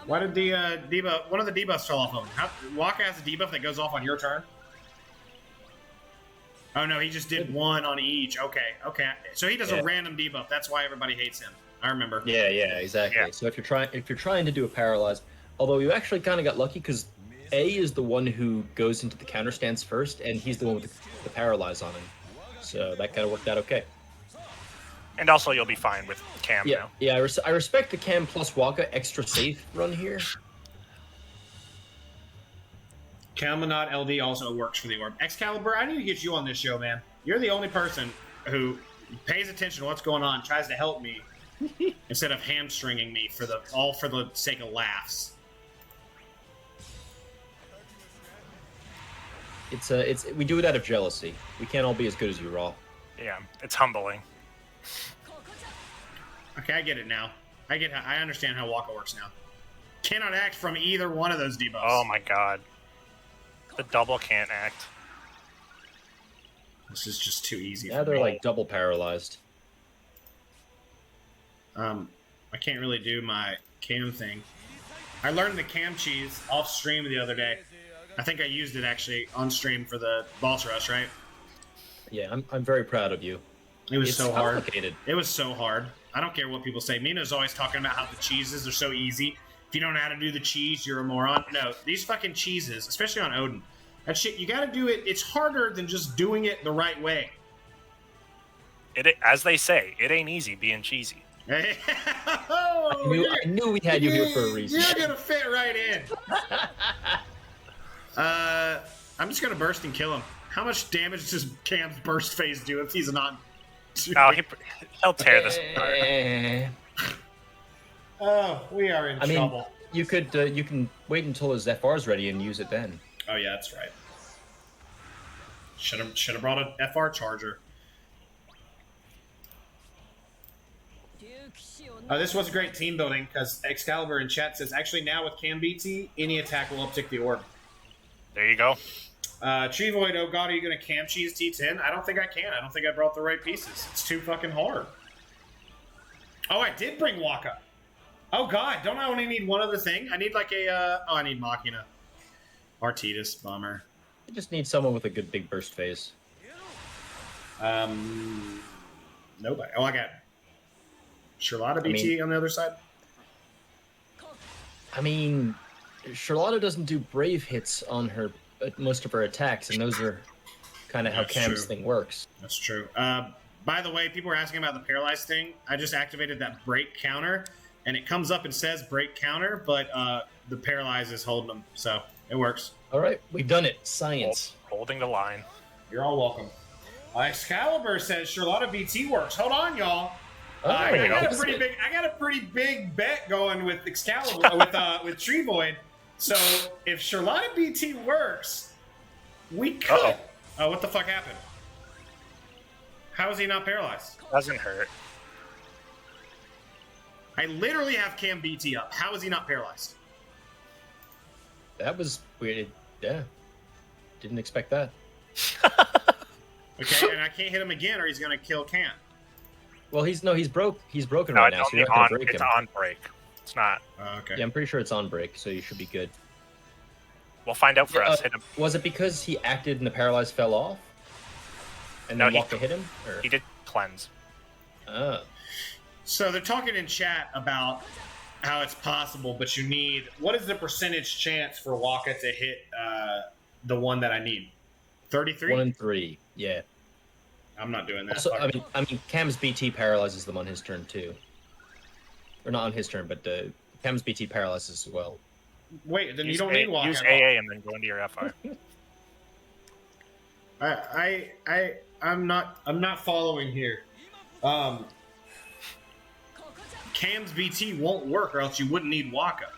Why did the debuff? One of the debuffs fell off of him. Waka has a debuff that goes off on your turn. Oh no, he just did 1 on each. Okay. So he does a random debuff. That's why everybody hates him. I remember. Yeah, exactly. Yeah. So if you're trying to do a paralyze, although you actually kind of got lucky because A is the one who goes into the counter stance first, and he's the one with the paralyze on him. So that kind of worked out okay. And also, you'll be fine with Cam now. Yeah. I respect the Cam plus Waka extra safe run here. Kalmanot LD also works for the orb. Excalibur, I need to get you on this show, man. You're the only person who pays attention to what's going on, tries to help me, instead of hamstringing me for the sake of laughs. It's we do it out of jealousy. We can't all be as good as you, Raw. Yeah, it's humbling. Okay, I get it now. I understand how Waka works now. Cannot act from either one of those debuffs. Oh my god. The double can't act. This is just too easy. Yeah, they're like double paralyzed. I can't really do my cam thing. I learned the cam cheese off stream the other day. I think I used it actually on stream for the boss rush, right? Yeah, I'm very proud of you. It was so hard. Complicated. It was so hard. I don't care what people say. Mino's always talking about how the cheeses are so easy. If you don't know how to do the cheese, you're a moron. No, these fucking cheeses, especially on Odin, that shit, you gotta do it. It's harder than just doing it the right way. As they say, it ain't easy being cheesy. I knew we had you here for a reason. You're gonna fit right in. I'm just gonna burst and kill him. How much damage does Cam's burst phase do if he's not? No, he'll tear this apart. Oh, we are in trouble. Mean, you can wait until his FR's ready and use it then. Oh yeah, that's right. Should have brought a FR charger. This was a great team building because Excalibur in chat says actually now with Cam BT, any attack will uptick the orb. There you go. Treevoid, oh god, are you going to Cam Cheese T10? I don't think I can. I don't think I brought the right pieces. It's too fucking hard. Oh, I did bring Waka. Oh god, don't I only need one other thing? I need like I need Machina. Artitas, bummer. You just need someone with a good big burst phase. Nobody. Oh, I got Charlotta BT on the other side. I mean, Charlotta doesn't do brave hits on her most of her attacks, and those are kind of how Cam's thing works. That's true. By the way, people were asking about the paralyzed thing. I just activated that break counter, and it comes up and says break counter, but the paralyze is holding them, so it works. All right, we've done it. Science. Holding the line. You're all welcome. Excalibur says Charlotta BT works. Hold on, y'all. I got a pretty big bet going with Excalibur with Treevoid. So if Charlotta BT works, we could. Uh-oh. Oh, what the fuck happened? How is he not paralyzed? Doesn't hurt. I literally have Cam BT up. How is he not paralyzed? That was weird. Yeah. Didn't expect that. Okay, and I can't hit him again or he's gonna kill Cam. Well, he's broken no, right now, so you're not gonna break him. It's on break. It's not. Okay. Yeah, I'm pretty sure it's on break, so you should be good. We'll find out for us. Hit him. Was it because he acted and the paralyze fell off? And then Waka hit him? Or? He did cleanse. Oh. So they're talking in chat about how it's possible, but you need... What is the percentage chance for Waka to hit the one that I need? 33? 1 in 3, yeah. I'm not doing that. Also, I mean, Cam's BT paralyzes them on his turn too. Or not on his turn, but Cam's BT paralyzes as well. Wait, then you don't need Waka. Use AA and then go into your FR. I'm not following here. Cam's BT won't work, or else you wouldn't need Waka.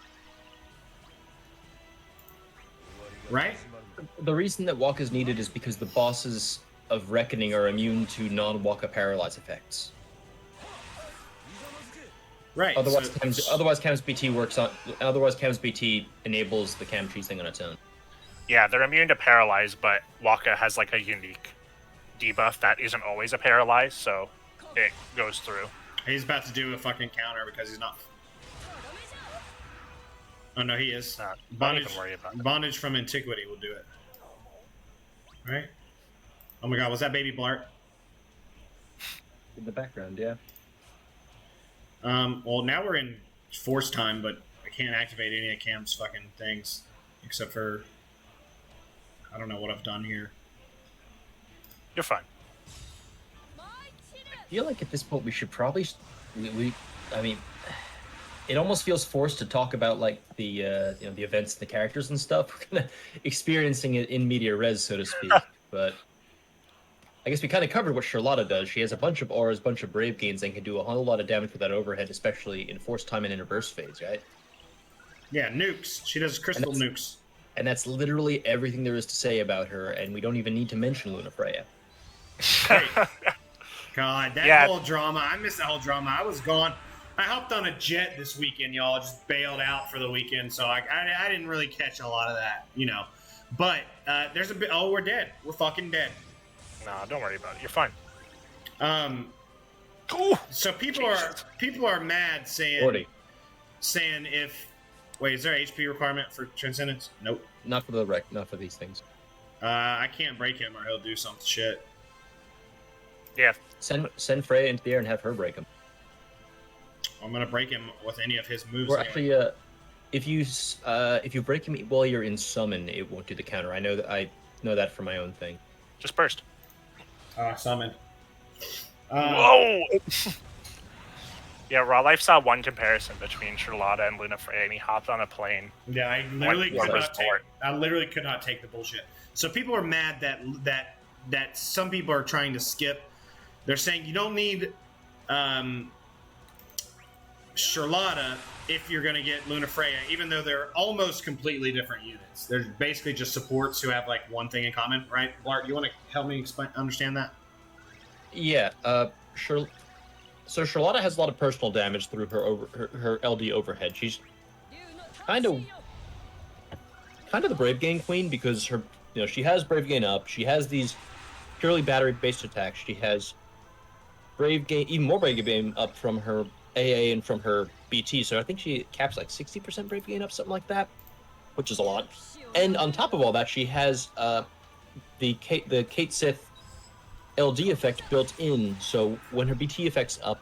Right? The reason that Waka is needed is because the bosses of Reckoning are immune to non-Waka paralyze effects. Right. Otherwise, Cam's BT works on. Otherwise, Cam's BT enables the Cam Trees thing on its own. Yeah, they're immune to paralyze, but Waka has like a unique debuff that isn't always a paralyze, so it goes through. He's about to do a fucking counter because he's not. Oh no, he is. Don't even worry about it. Bondage from Antiquity will do it. Right? Oh my god, was that baby Bl'Art? In the background, yeah. Well, now we're in Force time, but I can't activate any of Cam's fucking things. Except for... I don't know what I've done here. You're fine. I feel like at this point we should probably... I mean... It almost feels forced to talk about like the the events, the characters and stuff. We're kind of experiencing it in media res, so to speak. But I guess we kind of covered what Charlotta does. She has a bunch of auras, bunch of brave gains, and can do a whole lot of damage with that overhead, especially in force time and in a burst phase, right? Yeah, nukes. She does crystal nukes. And that's literally everything there is to say about her, and we don't even need to mention Luna Freya. Great. God, that whole drama. I missed that whole drama. I was gone. I hopped on a jet this weekend, y'all. Just bailed out for the weekend, so I didn't really catch a lot of that, you know. But there's a bit. Oh, we're dead. We're fucking dead. Nah, don't worry about it. You're fine. So people are mad saying 40. Saying if wait, is there an HP requirement for Transcendence? Nope. Not for the wreck. Not for these things. I can't break him or he'll do some shit. Yeah. Send Freya into the air and have her break him. I'm gonna break him with any of his moves. Or actually, if you break him while you're in summon, it won't do the counter. I know that from my own thing. Just burst. Summon. Whoa! Yeah, Raw Life saw one comparison between Charlotta and Luna Freya, and he hopped on a plane. Yeah, I literally could not take the bullshit. So people are mad that some people are trying to skip. They're saying you don't need Charlotta if you're going to get Luna Freya, even though they're almost completely different units. They're basically just supports who have like one thing in common, right? Bl'Art, you want to help me understand that? Yeah. So Charlotta has a lot of personal damage through her LD overhead. She's kind of the Brave Gain Queen because she has Brave Gain up. She has these purely battery based attacks. She has Brave Gain, even more Brave Gain up from her AA and from her BT, so I think she caps like 60% Brave Gain up, something like that, which is a lot. And on top of all that, she has the Kate Sith LD effect built in, so when her BT effect's up,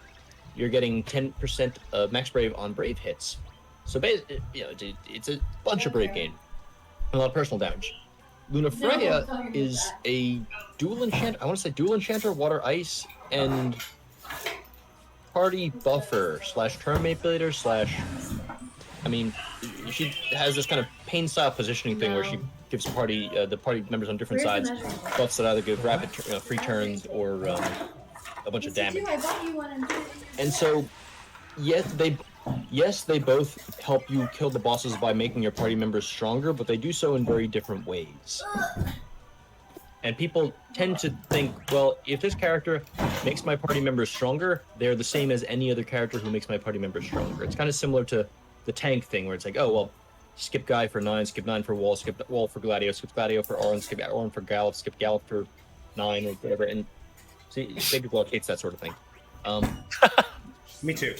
you're getting 10% max Brave on Brave hits. So it's a bunch of Brave Gain, a lot of personal damage. Luna Freya is a dual enchant. I want to say dual enchanter, water ice, and party buffer / turn manipulator / I mean, she has this kind of pain style positioning thing where she gives the party members on different sides buffs that either give rapid free turns or a bunch of damage. And so, yes, they both help you kill the bosses by making your party members stronger, but they do so in very different ways. And people tend to think, well, if this character makes my party members stronger, they're the same as any other character who makes my party members stronger. It's kind of similar to the tank thing, where it's like, oh, well, skip Guy for 9, skip 9 for Wall, skip Wall for Gladio, skip Gladio for Orin, skip Orin for Gallop, skip Gallop for 9, or whatever. And see, Baby Block hates that sort of thing. Me too.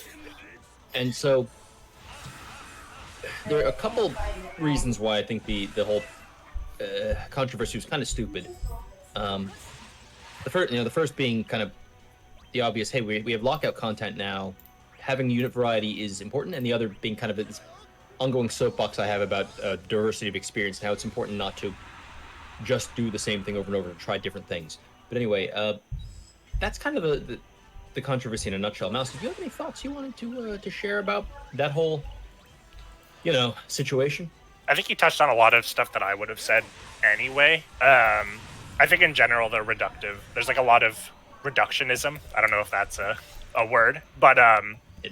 And so, there are a couple reasons why I think the whole controversy was kind of stupid. The first being kind of the obvious. Hey, we have lockout content now. Having unit variety is important, and the other being kind of this ongoing soapbox I have about diversity of experience and how it's important not to just do the same thing over and over and try different things. But anyway, that's kind of the controversy in a nutshell. Mouse, do you have any thoughts you wanted to share about that whole, situation? I think you touched on a lot of stuff that I would have said anyway. I think in general they're reductive. There's like a lot of reductionism. I don't know if that's a word, but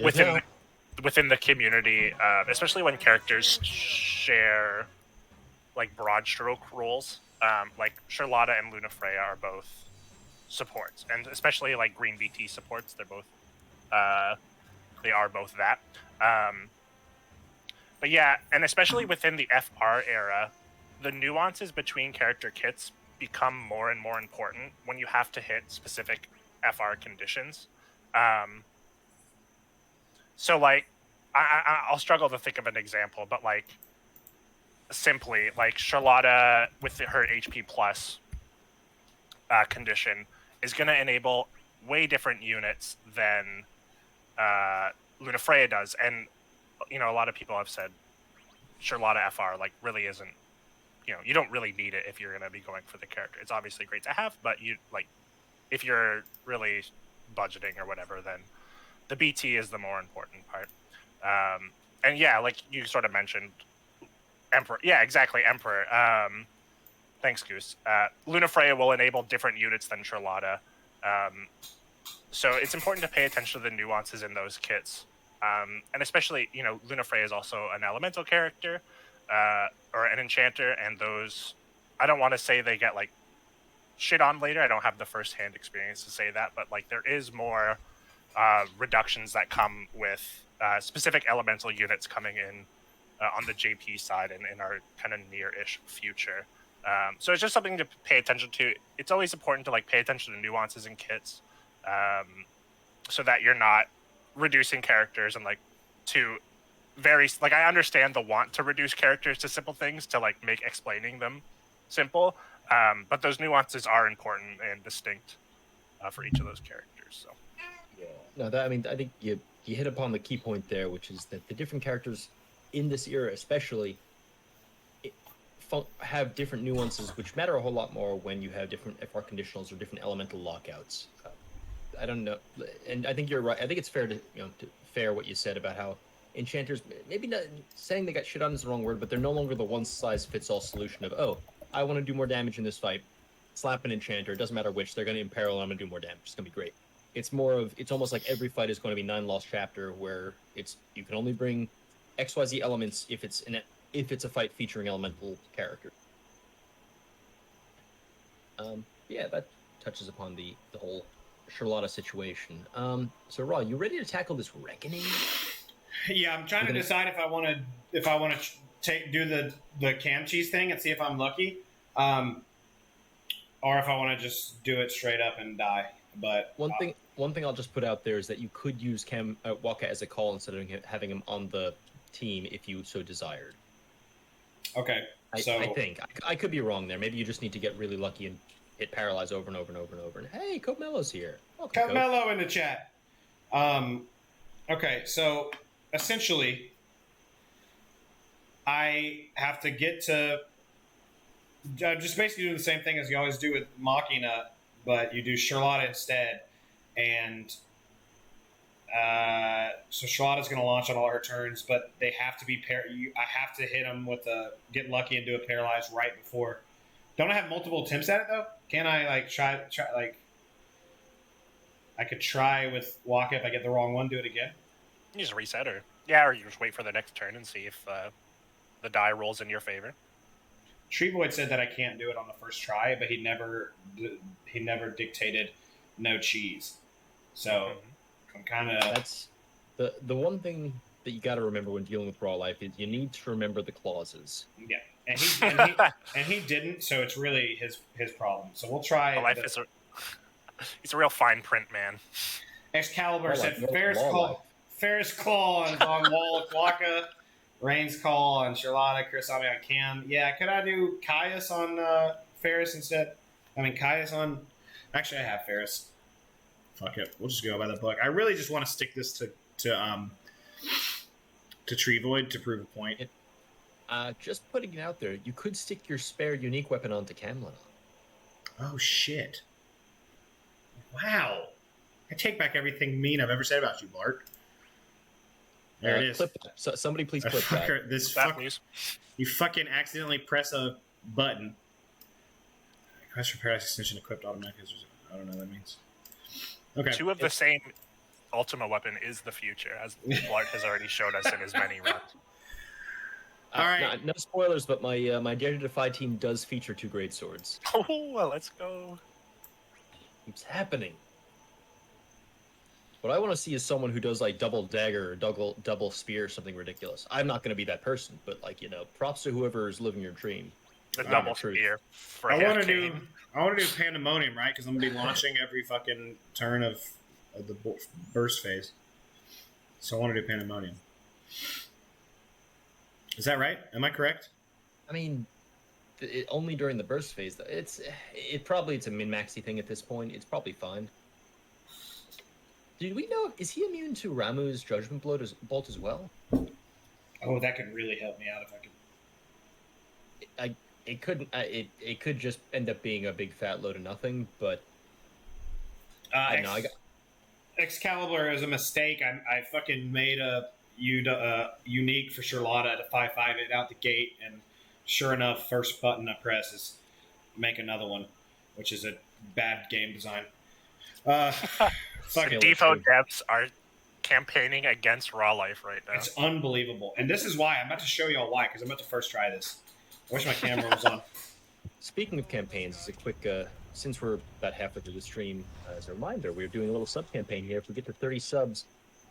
within the community, especially when characters share like broad stroke roles, like Charlotta and Lunafreya are both supports, and especially like green BT supports. They're both they are both that. But yeah, and especially within the FR era, the nuances between character kits become more and more important when you have to hit specific FR conditions. So like, I'll struggle to think of an example, but like, simply like Charlotta with her HP plus condition is going to enable way different units than Lunafreya does, and a lot of people have said Charlotta FR like really isn't. You don't really need it if you're going to be going for the character. It's obviously great to have, but if you're really budgeting or whatever, then the BT is the more important part. And yeah, like you sort of mentioned, Emperor. Yeah, exactly, Emperor. Thanks, Goose. Lunafreya will enable different units than Charlotta. So it's important to pay attention to the nuances in those kits. And especially, Lunafreya is also an elemental character, or an enchanter, and those, I don't want to say they get like shit on later. I don't have the first-hand experience to say that, but like there is more reductions that come with specific elemental units coming in on the JP side and in our kind of near-ish future. So it's just something to pay attention to. It's always important to like pay attention to nuances in kits, so that you're not reducing characters and like to I understand the want to reduce characters to simple things to like make explaining them simple, but those nuances are important and distinct for each of those characters. So yeah, no, I think you hit upon the key point there, which is that the different characters in this era especially have different nuances which matter a whole lot more when you have different FR conditionals or different elemental lockouts. I don't know, and I think you're right. I think it's fair to fair what you said about how enchanters, maybe not saying they got shit on is the wrong word, but they're no longer the one-size-fits-all solution of, I want to do more damage in this fight, slap an enchanter, it doesn't matter which, they're going to imperil and I'm going to do more damage, it's going to be great. It's almost like every fight is going to be 9 lost chapter, where you can only bring XYZ elements if it's a fight featuring elemental character. Yeah, that touches upon the whole Charlotta situation. So Raw, you ready to tackle this reckoning? Yeah, I'm trying to decide if I want to do the cam cheese thing and see if I'm lucky, or if I want to just do it straight up and die. But one thing I'll just put out there is that you could use Waka as a call instead of having him on the team if you so desired. Okay, I think I could be wrong there. Maybe you just need to get really lucky and hit paralyze over and over and over and over. And hey, Cope Mello's here. Cope Mello in the chat. Okay, so essentially, I have to get to just basically do the same thing as you always do with Machina, but you do Charlotta instead. And so Charlotta's going to launch on all her turns, but they have to be I have to hit them with get lucky and do a paralyze right before. Don't I have multiple attempts at it though? Can I like try like? I could try with Waka if I get the wrong one. Do it again. You just reset her. Yeah, or you just wait for the next turn and see if the die rolls in your favor. Treeboyd said that I can't do it on the first try, but he never dictated no cheese. So I'm kind of... That's the one thing that you got to remember when dealing with raw life is you need to remember the clauses. Yeah, and he didn't, so it's really his problem. So we'll try... He's a real fine print man. Excalibur said Ferris Claw is on Wall Waka. Rain's Call on Charlotta, Chris Ami on Cam. Yeah, could I do Caius on Ferris instead? I mean, Caius on... Actually, I have Ferris. Fuck it. We'll just go by the book. I really just want to stick this to Treevoid to prove a point. Just putting it out there, you could stick your spare unique weapon onto Camlin. Oh, shit. Wow. I take back everything mean I've ever said about you, Bart. There it is. Clip that. So, somebody please clip that. This That, fuck, please. you fucking accidentally press a button. Quest for Paradise Extension equipped automatically. I don't know what that means. Okay. 2 of the same Ultima weapon is the future, as Blart has already showed us in his many runs. All right. No spoilers, but my Dare to Defy team does feature 2 great swords. Oh, well, let's go. It's happening. What I want to see is someone who does like double dagger or double spear or something ridiculous. I'm not going to be that person, but like, props to whoever is living your dream. The double spear. For I want to half-game. do Pandemonium, right? Because I'm gonna be launching every fucking turn of the burst phase. So I want to do Pandemonium. Is that right? Am I correct? I mean, only during the burst phase. Though. It's a min-maxy thing at this point. It's probably fine. Did we know? Is he immune to Ramu's Judgment Bolt as well? Oh, that could really help me out if I could. It couldn't. It could just end up being a big fat load of nothing. But I got Excalibur is a mistake. I fucking made a unique for Charlotta to 5/5 it out the gate, and sure enough, first button I press is make another one, which is a bad game design. The Defo devs are campaigning against Raw Life right now. It's unbelievable. And this is why. I'm about to show you all why, because I'm about to first try this. I wish my camera was on. Speaking of campaigns, as a quick, since we're about halfway through the stream, as a reminder, we're doing a little sub-campaign here. If we get to 30 subs,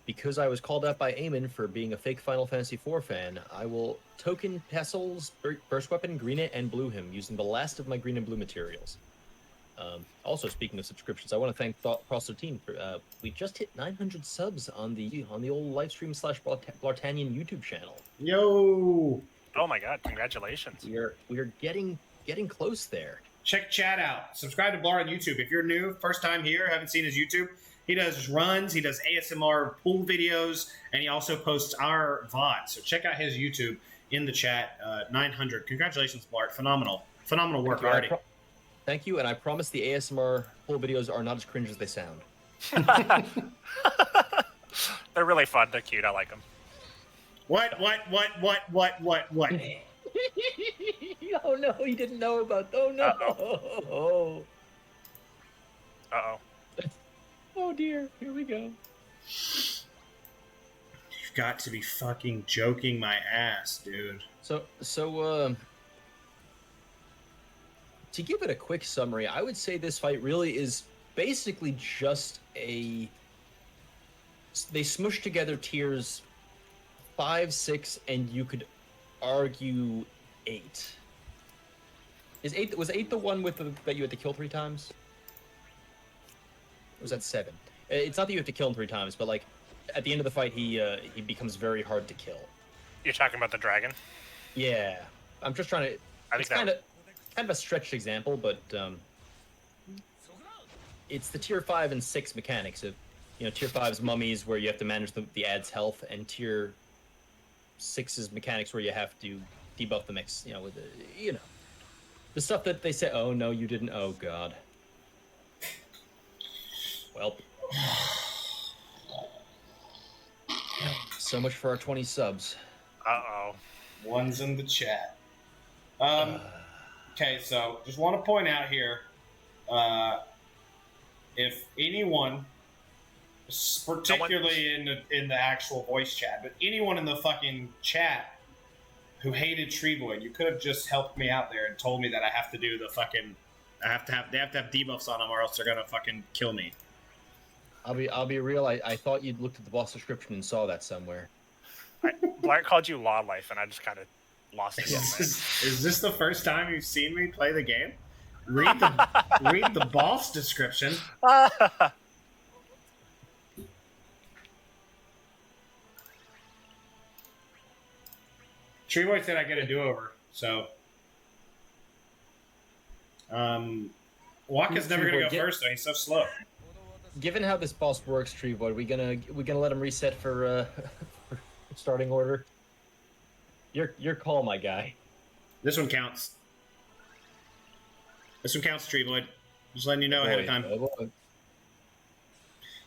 because I was called out by Eamon for being a fake Final Fantasy IV fan, I will token Pestil's Burst Weapon, green it, and blue him, using the last of my green and blue materials. Also, speaking of subscriptions, I want to thank Processor Team for we just hit 900 subs on the old Lifestream / Bl'Artagnan YouTube channel. Yo! Oh my god! Congratulations. We're getting close there. Check chat out. Subscribe to Bl'Ar on YouTube. If you're new, first time here, haven't seen his YouTube, he does runs, he does ASMR pool videos, and he also posts our VODs. So check out his YouTube in the chat. 900. Congratulations, Bl'Art. Phenomenal work already. Thank you, and I promise the ASMR pool videos are not as cringe as they sound. They're really fun. They're cute. I like them. What? Oh no, he didn't know about. Oh no. Uh-oh. Uh-oh. Oh dear. Here we go. You've got to be fucking joking my ass, dude. So to give it a quick summary, I would say this fight really is basically just they smushed together tiers 5, 6, and you could argue 8. Was 8 the one with that you had to kill 3 times? Or was that 7? It's not that you have to kill him 3 times, but like at the end of the fight, he becomes very hard to kill. You're talking about the dragon? Yeah, I'm just trying to. It's kind of a stretched example, but it's the tier 5 and 6 mechanics of, tier 5's mummies where you have to manage the ad's health, and tier 6's mechanics where you have to debuff the mix, with the stuff that they say. Oh no, you didn't. Oh god. Well, so much for our 20 subs. Uh-oh. One's in the chat. Okay, so just want to point out here, if anyone, particularly in the actual voice chat, but anyone in the fucking chat who hated Treevoid, you could have just helped me out there and told me that I have to do the fucking, they have to have debuffs on them or else they're gonna fucking kill me. I'll be real. I thought you'd looked at the boss description and saw that somewhere. Blart called you Law Life, and I just kind of lost it. Is this the first time you've seen me play the game? Read the boss description. Treeboy said I get a do-over, so... Waka's never gonna go first, though. He's so slow. Given how this boss works, Treeboy, we gonna let him reset for starting order? Your call, my guy. This one counts. This one counts, Treeboy. Just letting you know ahead of time.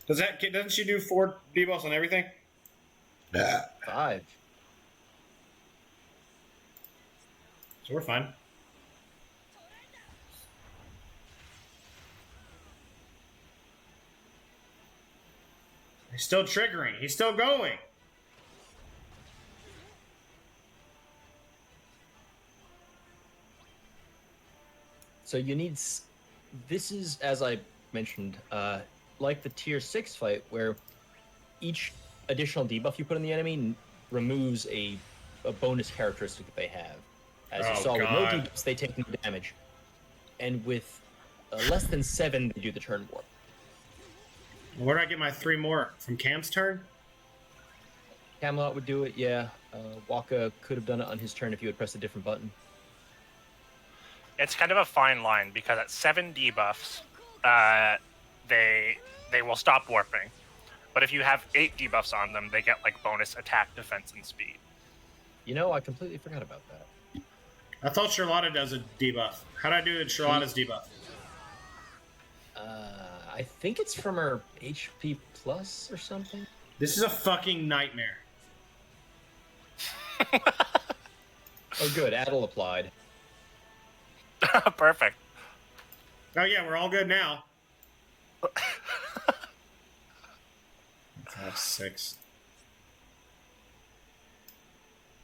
Doesn't she do 4 debuffs on everything? 5. So we're fine. He's still triggering. He's still going. So you need... This is, as I mentioned, like the tier 6 fight, where each additional debuff you put on the enemy removes a bonus characteristic that they have. As you saw, with no debuffs, they take no damage. And with less than 7, they do the turn warp. Where do I get my 3 more? From Cam's turn? Camelot would do it, yeah. Waka could have done it on his turn if you had pressed a different button. It's kind of a fine line, because at 7 debuffs, they will stop warping. But if you have 8 debuffs on them, they get like bonus attack, defense, and speed. You know, I completely forgot about that. I thought Charlotta does a debuff. How do I do Charlotta's debuff? I think it's from her HP plus or something. This is a fucking nightmare. Oh, good. Addle applied. Perfect. Oh yeah, we're all good now. That's 6.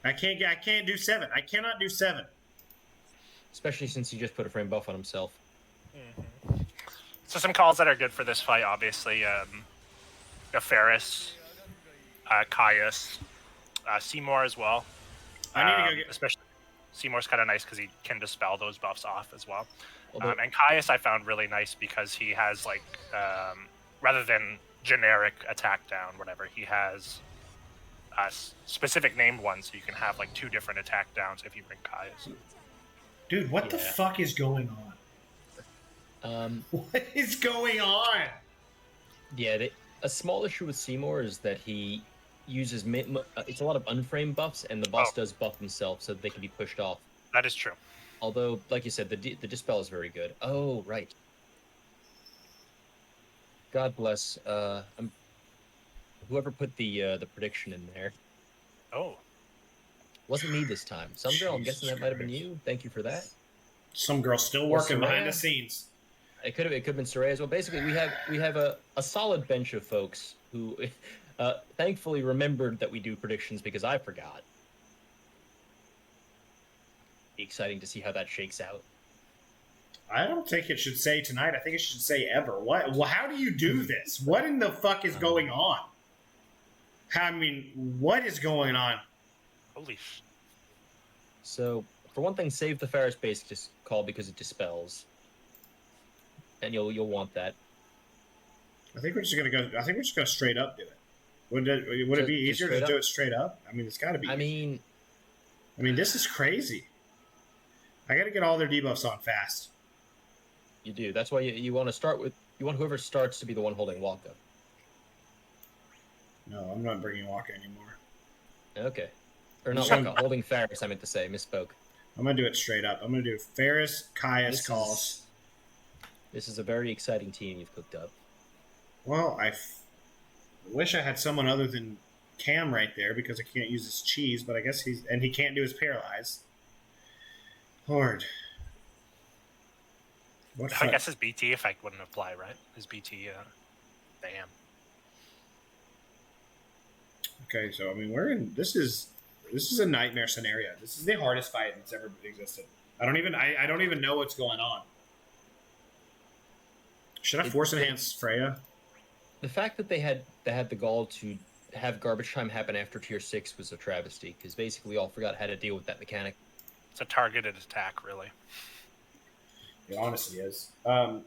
I can't do 7. I cannot do 7. Especially since he just put a frame buff on himself. Mm-hmm. So some calls that are good for this fight, obviously, Ferris, Caius, Seymour as well. I need to go get... Especially Seymour's kind of nice because he can dispel those buffs off as well. And Caius I found really nice because he has, like, rather than generic attack down, whatever, he has specific named ones, so you can have, like, 2 different attack downs if you bring Caius. Dude, what the fuck is going on? What is going on? Yeah, a small issue with Seymour is that he uses it's a lot of unframed buffs, and the boss does buff himself so that they can be pushed off. That is true. Although, like you said, the dispel is very good. Oh, right. God bless. Whoever put the prediction in there. Oh. Wasn't me this time. Some girl, I'm guessing that might have been you. Thank you for that. Some girl still working behind the scenes. It could have been Soraya as well. Basically, we have a solid bench of folks who thankfully remembered that we do predictions because I forgot. Be exciting to see how that shakes out. I don't think it should say tonight. I think it should say ever. What? Well, how do you do this? What in the fuck is going on? I mean, what is going on? Holy sh... So, for one thing, save the Ferris basic call because it dispels. And you'll want that. I think we're just gonna go. I think we're just gonna straight up do it. Would it be easier to do it straight up? I mean, it's got to be. I mean, this is crazy. I got to get all their debuffs on fast. You do. That's why you want to start with. You want whoever starts to be the one holding Waka. No, I'm not bringing Waka anymore. Okay. Or not Waka, holding Ferris. I meant to say, misspoke. I'm gonna do it straight up. I'm gonna do Ferris, Caius calls. This is a very exciting team you've cooked up. Well, I wish I had someone other than Cam right there because I can't use his cheese, but I guess he can't do his paralyze. Lord. I guess his BT effect wouldn't apply, right? His BT, damn. Okay, so I mean this is a nightmare scenario. This is the hardest fight that's ever existed. I don't even know what's going on. Should I force enhance Freya? The fact that they had the gall to have garbage time happen after tier 6 was a travesty, because basically we all forgot how to deal with that mechanic. It's a targeted attack, really. It honestly is. I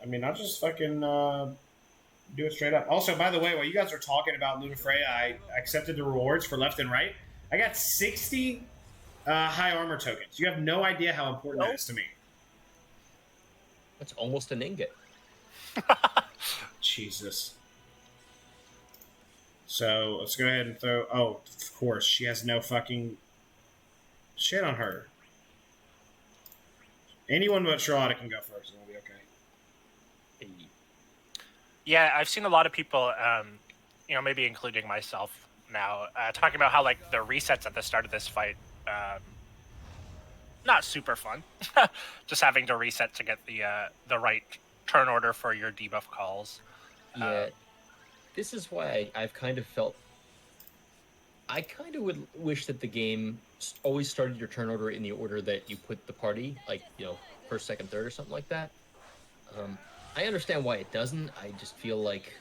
mean, I'll just fucking do it straight up. Also, by the way, while you guys are talking about Luna Freya, I accepted the rewards for left and right. I got 60 high armor tokens. You have no idea how important that is to me. That's almost an ingot. Jesus. So let's go ahead and throw. Oh, of course, she has no fucking shit on her. Anyone but Charlotte can go first, and we'll be okay. Yeah, I've seen a lot of people, maybe including myself now, talking about how like the resets at the start of this fight, not super fun. Just having to reset to get the right turn order for your debuff calls. Yeah, this is why I've kind of felt. I kind of would wish that the game always started your turn order in the order that you put the party, like, first, second, third, or something like that. I understand why it doesn't. I just feel like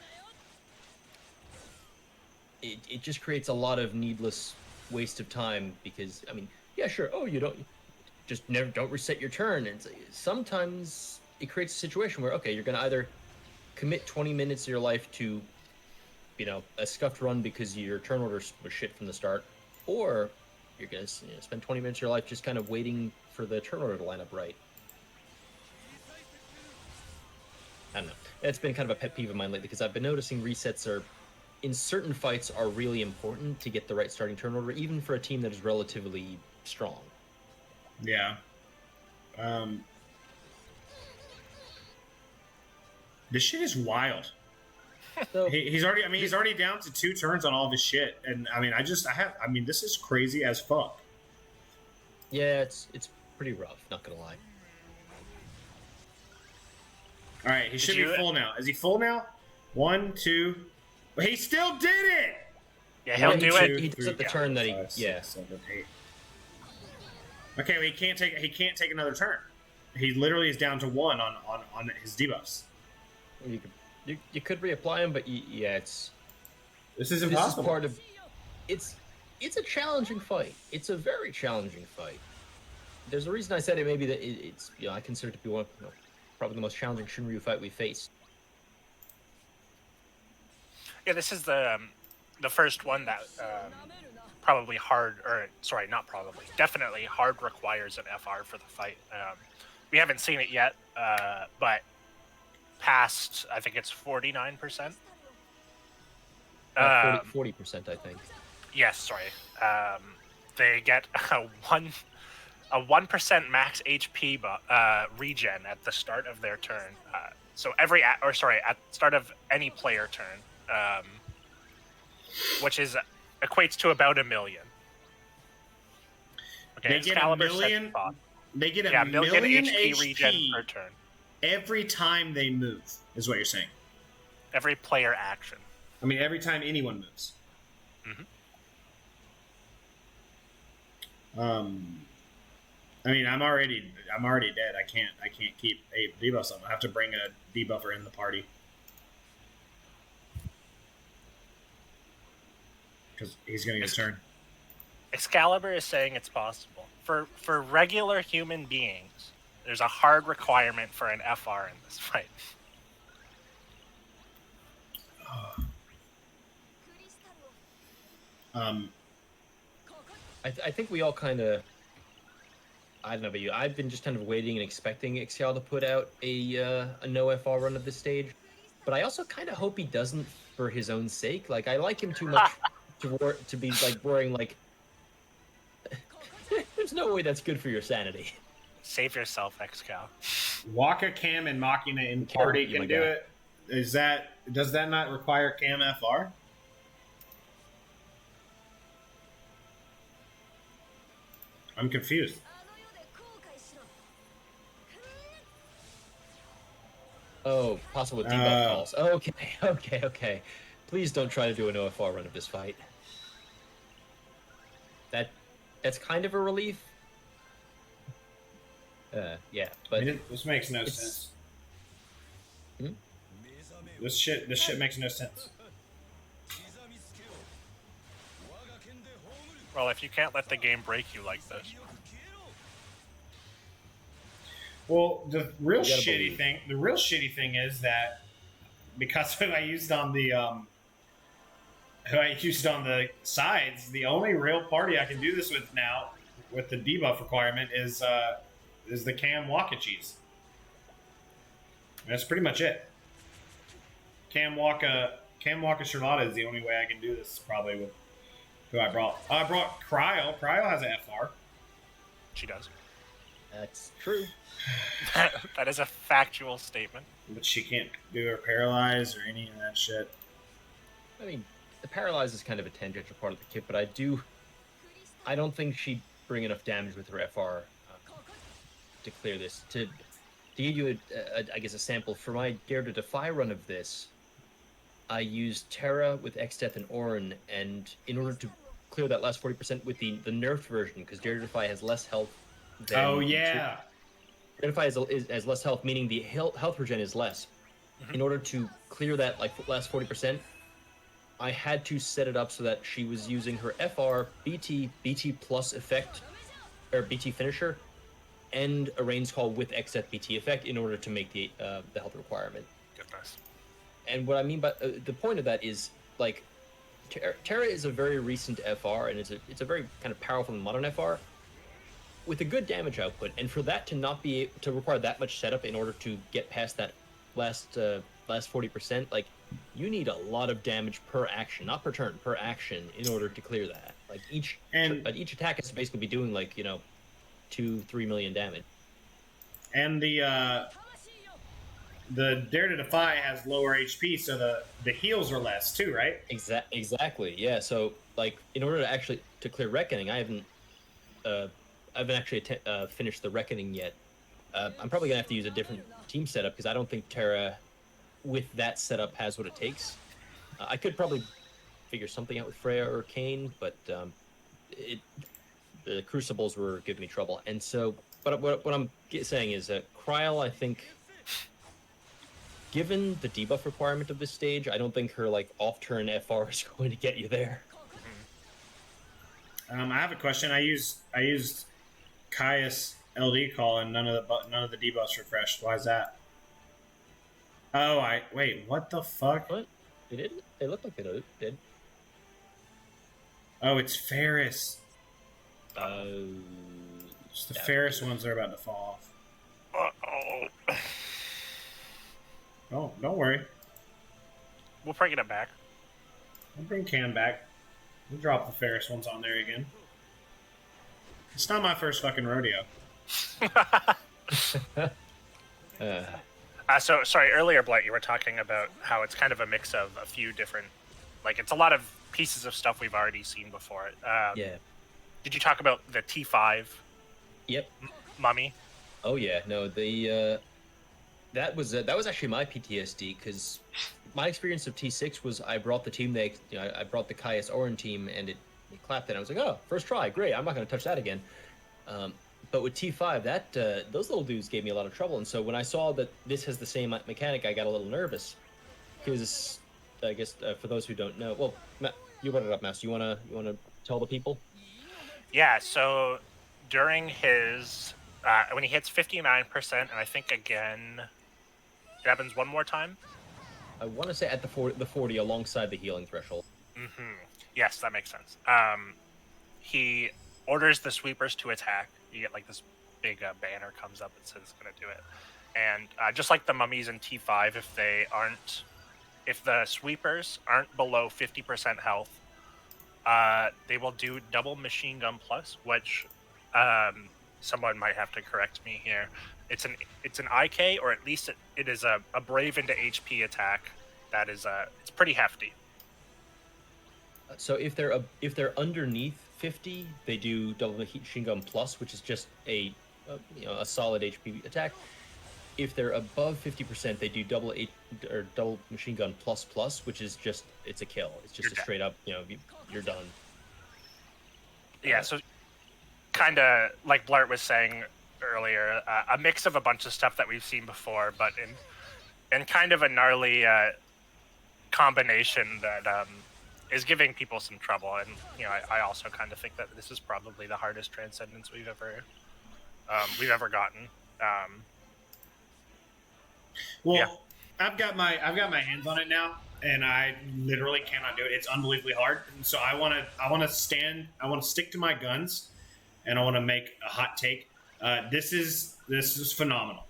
it just creates a lot of needless waste of time because, I mean, yeah, sure. Oh, you don't reset your turn. And sometimes it creates a situation where, okay, you're going to either commit 20 minutes of your life to, a scuffed run because your turn order was shit from the start, or you're going to spend 20 minutes of your life just kind of waiting for the turn order to line up right. I don't know. That's been kind of a pet peeve of mine lately because I've been noticing resets in certain fights are really important to get the right starting turn order, even for a team that is relatively strong. Yeah. This shit is wild. So, he's already down to 2 turns on all of his shit, and this is crazy as fuck. Yeah, it's pretty rough. Not gonna lie. All right, he should be full now. Is he full now? 1, 2. He still did it. Yeah, he'll do it. He does it the turn that he. 5, 6, yeah. 7, 8. Okay, well, he can't take another turn. He literally is down to 1 on his debuffs. You could reapply him, but it's. This is impossible. This is part of. It's a challenging fight. It's a very challenging fight. There's a reason I said it. Maybe that it's I consider it to be one of probably the most challenging Shinryu fight we faced. Yeah, this is the first one that probably definitely hard requires an FR for the fight. We haven't seen it yet, but past, I think it's 49%. 40%, I think. Yes, sorry. They get a 1% max HP regen at the start of their turn. So at the start of any player turn, which equates to about 1 million. Okay, they get a million. They get a million HP regen per turn every time they move. Is what you're saying? Every player action. I mean, every time anyone moves. Mm-hmm. I mean, I'm already dead. I can't keep a debuff on. I have to bring a debuffer in the party because he's gonna get his turn. Excalibur is saying it's possible for regular human beings. There's a hard requirement for an FR in this fight. I think we all kind of. I don't know about you. I've been just kind of waiting and expecting Excel to put out a no FR run at this stage, but I also kind of hope he doesn't for his own sake. Like, I like him too much to be like worrying like. There's no way that's good for your sanity. Save yourself, Excal. Waka Cam and Machina in party can do it. Does that not require Cam FR? I'm confused. Oh, possible debuff calls. Okay. Please don't try to do an OFR run of this fight. That's kind of a relief. Yeah, but I mean, this makes no sense. This shit makes no sense. Well, if you can't let the game break you like this. Well, the real shitty thing is that because who I used on the sides, the only real party I can do this with now with the debuff requirement is the Cam Waka-cheese. That's pretty much it. Cam Waka Charlotta is the only way I can do this, probably, with who I brought. I brought Cryo. Cryo has an FR. She does. That's true. That is a factual statement. But she can't do her paralyze or any of that shit. I mean, the paralyze is kind of a tangential part of the kit, but I don't think she'd bring enough damage with her FR to clear this. To give you I guess a sample for my Dare to Defy run of this, I used Terra with X-Death and Orin, and in order to clear that last 40% with the nerfed version, because Dare to Defy has less health than... Oh, yeah! Dare to Defy has less health, meaning the health regen is less. Mm-hmm. In order to clear that last 40%, I had to set it up so that she was using her FR, BT plus effect, or BT finisher, and a Rain's Call with X-Death BT effect in order to make the health requirement. Goodness. And what I mean by the point of that is, like, Terra is a very recent FR, and it's a very kind of powerful and modern FR with a good damage output. And for that to not be to require that much setup in order to get past that last 40%, like, you need a lot of damage per action, not per turn, per action, in order to clear that. Like, each attack has to basically be doing, like, 2-3 million damage. And the Dare to Defy has lower HP, so the heals are less too, right? Exactly. Yeah. So, like, in order to clear Reckoning, I haven't actually finished the Reckoning yet. I'm probably gonna have to use a different team setup because I don't think Terra, with that setup, has what it takes. I could probably figure something out with Freya or Kane, but the Crucibles were giving me trouble. And so, but what I'm saying is that Kryl, I think, given the debuff requirement of this stage, I don't think her off-turn FR is going to get you there. I have a question. I used Caius LD call and none of the debuffs refreshed. Why is that? Oh, wait. What the fuck? What? They didn't. They looked like they did. Oh, it's Ferris. It's the Ferris ones that are about to fall off. Uh-oh. Oh, don't worry. We'll bring it back. We'll bring Cam back. We'll drop the Ferris ones on there again. It's not my first fucking rodeo. So, sorry, earlier, Blight, you were talking about how it's kind of a mix of a few different... it's a lot of pieces of stuff we've already seen before. Yeah. Did you talk about the T5? Yep. Mummy? Oh, yeah. No, that was actually my PTSD, because my experience of T6 was I brought the team I brought the Caius Orin team, and it clapped it. I was like, oh, first try, great. I'm not going to touch that again. But with T5, those little dudes gave me a lot of trouble. And so when I saw that this has the same mechanic, I got a little nervous, because I guess for those who don't know, well, Matt, you brought it up, Mouse. You wanna tell the people? Yeah. So during his when he hits 59%, and I think again. It happens one more time? I want to say at the 40 alongside the healing threshold. Mm-hmm. Yes, that makes sense. He orders the sweepers to attack. You get this big banner comes up that says it's going to do it. And just like the mummies in T5, if the sweepers aren't below 50% health, they will do double machine gun plus, which someone might have to correct me here. It's an IK, or at least it is a brave into HP attack that is it's pretty hefty. So if they're underneath 50, they do double machine gun plus, which is just a solid HP attack. If they're above 50%, they do double machine gun plus, which is just it's a kill. It's just a straight up you're done. Yeah. So kind of like Blart was saying earlier, a mix of a bunch of stuff that we've seen before, but in kind of a gnarly combination that is giving people some trouble. And I also kind of think that this is probably the hardest Transcendence we've ever gotten. I've got my hands on it now, and I literally cannot do it. It's unbelievably hard. And so I want to stick to my guns, and I want to make a hot take. This is phenomenal.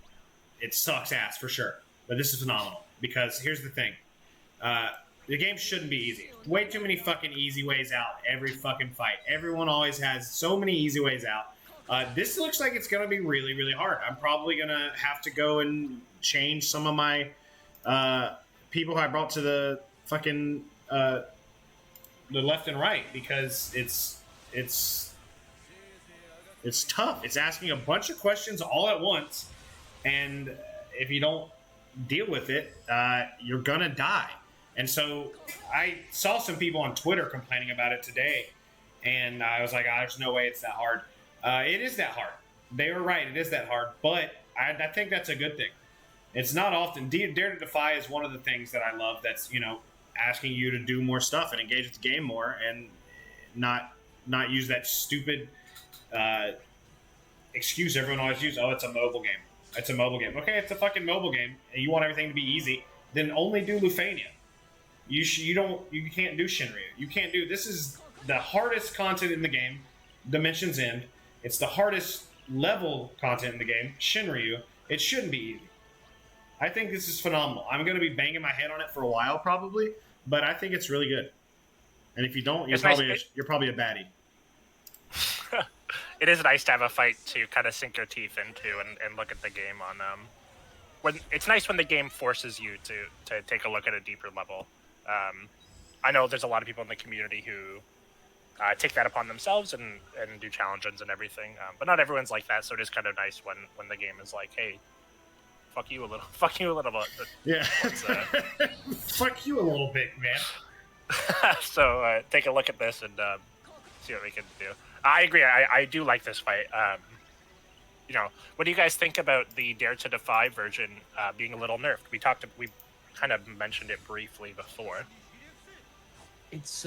It sucks ass for sure, but this is phenomenal because here's the thing. The game shouldn't be easy. Way too many fucking easy ways out every fucking fight. Everyone always has so many easy ways out. This looks like it's going to be really, really hard. I'm probably going to have to go and change some of my people who I brought to the fucking the left and right because it's tough. It's asking a bunch of questions all at once, and if you don't deal with it, you're going to die. And so I saw some people on Twitter complaining about it today, and I was like, there's no way it's that hard. It is that hard. They were right. It is that hard, but I think that's a good thing. It's not often. Dare to Defy is one of the things that I love that's, asking you to do more stuff and engage with the game more and not use that stupid excuse everyone always uses. Oh, it's a mobile game. It's a mobile game. Okay, it's a fucking mobile game, and you want everything to be easy, then only do Lufania. You can't do Shinryu. You can't do. This is the hardest content in the game. Dimensions End. It's the hardest level content in the game. Shinryu. It shouldn't be easy. I think this is phenomenal. I'm going to be banging my head on it for a while probably, but I think it's really good. And if you don't, you're probably a baddie. It is nice to have a fight to kind of sink your teeth into and look at the game on. When it's nice when the game forces you to take a look at a deeper level. I know there's a lot of people in the community who take that upon themselves and do challenges and everything, but not everyone's like that. So it is kind of nice when the game is like, hey, fuck you a little bit. Yeah, fuck you a little bit, man. So take a look at this and see what we can do. I agree. I do like this fight. What do you guys think about the Dare to Defy version being a little nerfed? We kind of mentioned it briefly before. It's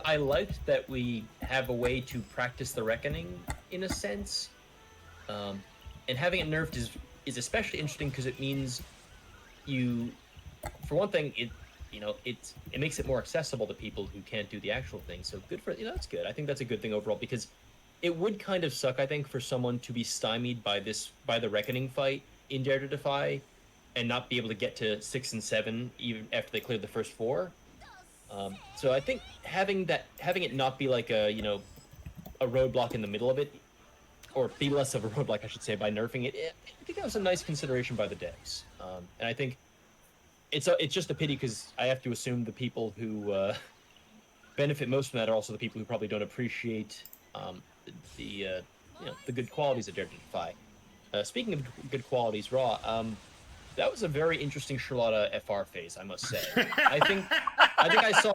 I liked that we have a way to practice the Reckoning in a sense, and having it nerfed is especially interesting because it means for one thing, it makes it more accessible to people who can't do the actual thing. So good for that's good. I think that's a good thing overall because it would kind of suck, I think, for someone to be stymied by the Reckoning fight in Dare to Defy and not be able to get to 6 and 7 even after they cleared the first 4. So I think having it not be like a roadblock in the middle of it, or be less of a roadblock, I should say, by nerfing it, I think that was a nice consideration by the devs. And I think it's just a pity because I have to assume the people who benefit most from that are also the people who probably don't appreciate the good qualities of Dare to Defy. Speaking of good qualities, Raw, that was a very interesting Charlotta FR phase, I must say. I think I saw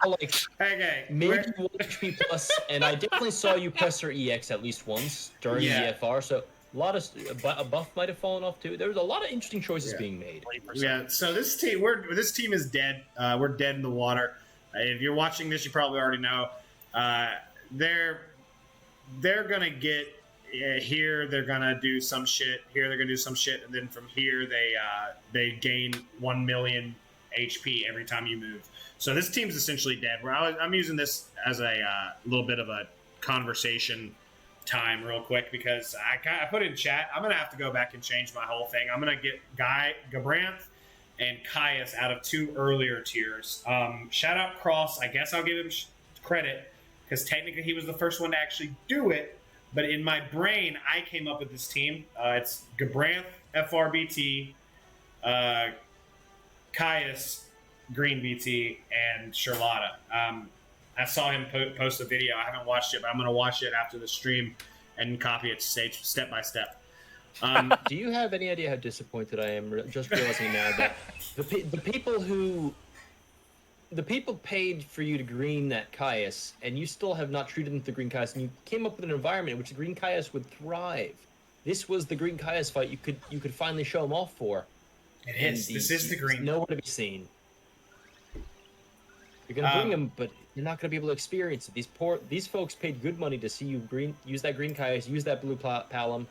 maybe 1 HP plus, and I definitely saw you press her EX at least once during the FR. So a lot of a buff might have fallen off too. There was a lot of interesting choices being made. 20%. Yeah. So this team is dead. We're dead in the water. If you're watching this, you probably already know. They're gonna get. Here they're gonna do some shit. Here they're gonna do some shit, and then from here they gain 1 million HP every time you move. So this team's essentially dead. I'm using this as a little bit of a conversation time, real quick, because I put it in chat. I'm gonna have to go back and change my whole thing. I'm gonna get Gabranth and Caius out of 2 earlier tiers. Shout out Cross. I guess I'll give him credit because technically he was the first one to actually do it. But in my brain, I came up with this team. It's Gabranth, FRBT, Caius, Green BT, and Charlotta. I saw him post a video. I haven't watched it, but I'm going to watch it after the stream and copy it step by step. Do you have any idea how disappointed I am? Just realizing now that the people paid for you to green that Caius, and you still have not treated them to the green Caius, and you came up with an environment in which the green Caius would thrive. This was the green Caius fight you could finally show them off for. This is the green. Nowhere to be seen. You're gonna bring them, but you're not gonna be able to experience it. These folks paid good money to see you use that green Caius, use that blue Palom.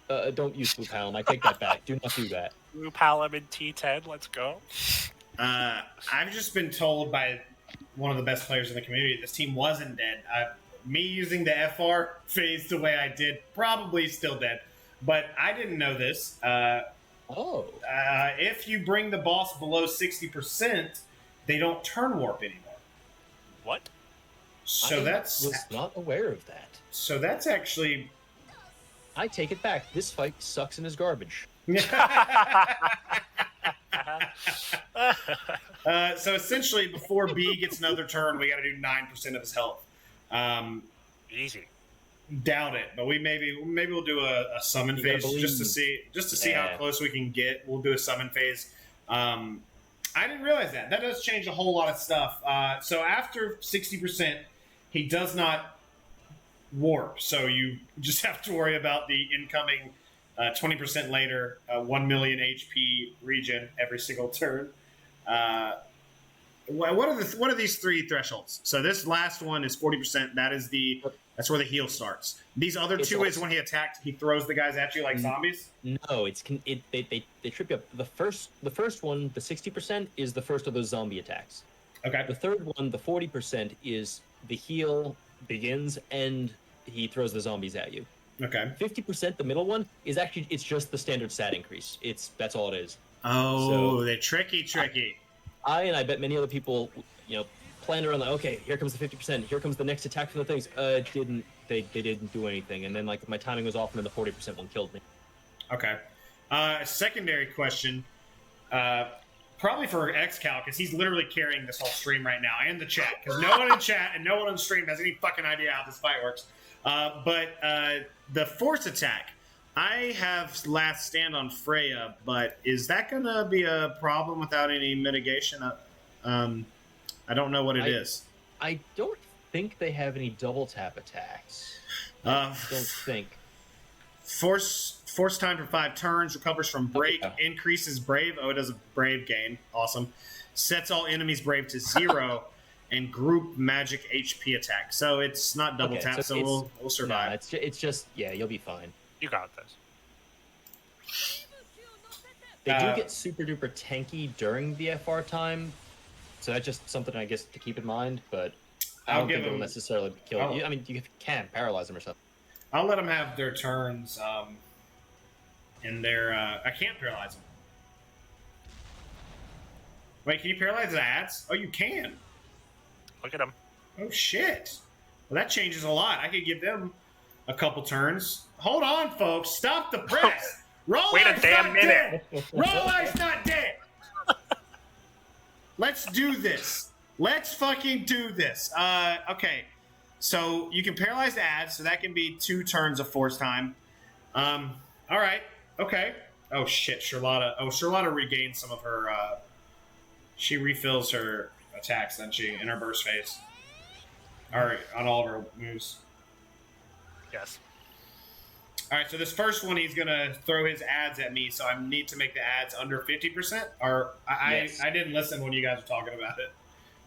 Don't use blue Palom. I take that back. Do not do that. Blue Palom in T10. Let's go. I've just been told by one of the best players in the community this team wasn't dead. me using the FR phase the way I did, probably still dead. But I didn't know this. If you bring the boss below 60%, they don't turn warp anymore. What? So I was not aware of that. So that's actually... I take it back. This fight sucks and is garbage. So essentially, before B gets another turn, we got to do 9% of his health. Easy. Doubt it, but maybe we'll do a summon phase just to see how close we can get. We'll do a summon phase. I didn't realize that. That does change a whole lot of stuff. So after 60%, he does not warp. So you just have to worry about the incoming 20% later 1 million HP regen every single turn. What are these 3 thresholds? So this last one is 40%. That's where the heal starts. These other 2 is when he attacks, he throws the guys at you like zombies. No, they trip you up. The first one, the 60%, is the first of those zombie attacks. Okay. The third one, the 40%, is the heal begins and he throws the zombies at you. Okay. 50%, the middle one, is actually it's just the standard stat increase. That's all it is. Oh, so, they're tricky. I bet many other people, planned around like, okay, here comes the 50%, here comes the next attack from the things. They didn't do anything, and then like my timing was off, and then the 40% one killed me. Okay. Secondary question, probably for XCal, because he's literally carrying this whole stream right now, and the chat, because no one in chat and no one on the stream has any fucking idea how this fight works. But the force attack, I have last stand on Freya, but is that gonna be a problem without any mitigation? I don't know what it is. I don't think they have any double tap attacks. I don't think. Force time for 5 turns, recovers from break, increases brave. Oh, it does a brave gain. Awesome. Sets all enemies brave to 0, and group magic HP attack. So it's not double tap, so we'll survive. No, it's just you'll be fine. You got this. They do get super duper tanky during the FR time, so that's just something I guess to keep in mind. But I don't think it'll necessarily kill you. I mean, you can paralyze them or something. I'll let them have their turns. In their, I can't paralyze them. Wait, can you paralyze the ads? Oh, you can. Look at them. Oh shit. Well, that changes a lot. I could give them a couple turns. Hold on, folks. Stop the press. Wait a damn minute. Roll Life's not dead. Let's do this. Let's fucking do this. Okay. So you can paralyze the ads, so that can be 2 turns of force time. All right. Okay. Oh shit, Charlotta. Oh, Charlotta regains some of her. She refills her attacks, then she in her burst phase. All right, on all of her moves. Yes. All right, so this first one, he's gonna throw his ads at me, so I need to make the ads under 50%. Or I didn't listen when you guys were talking about it.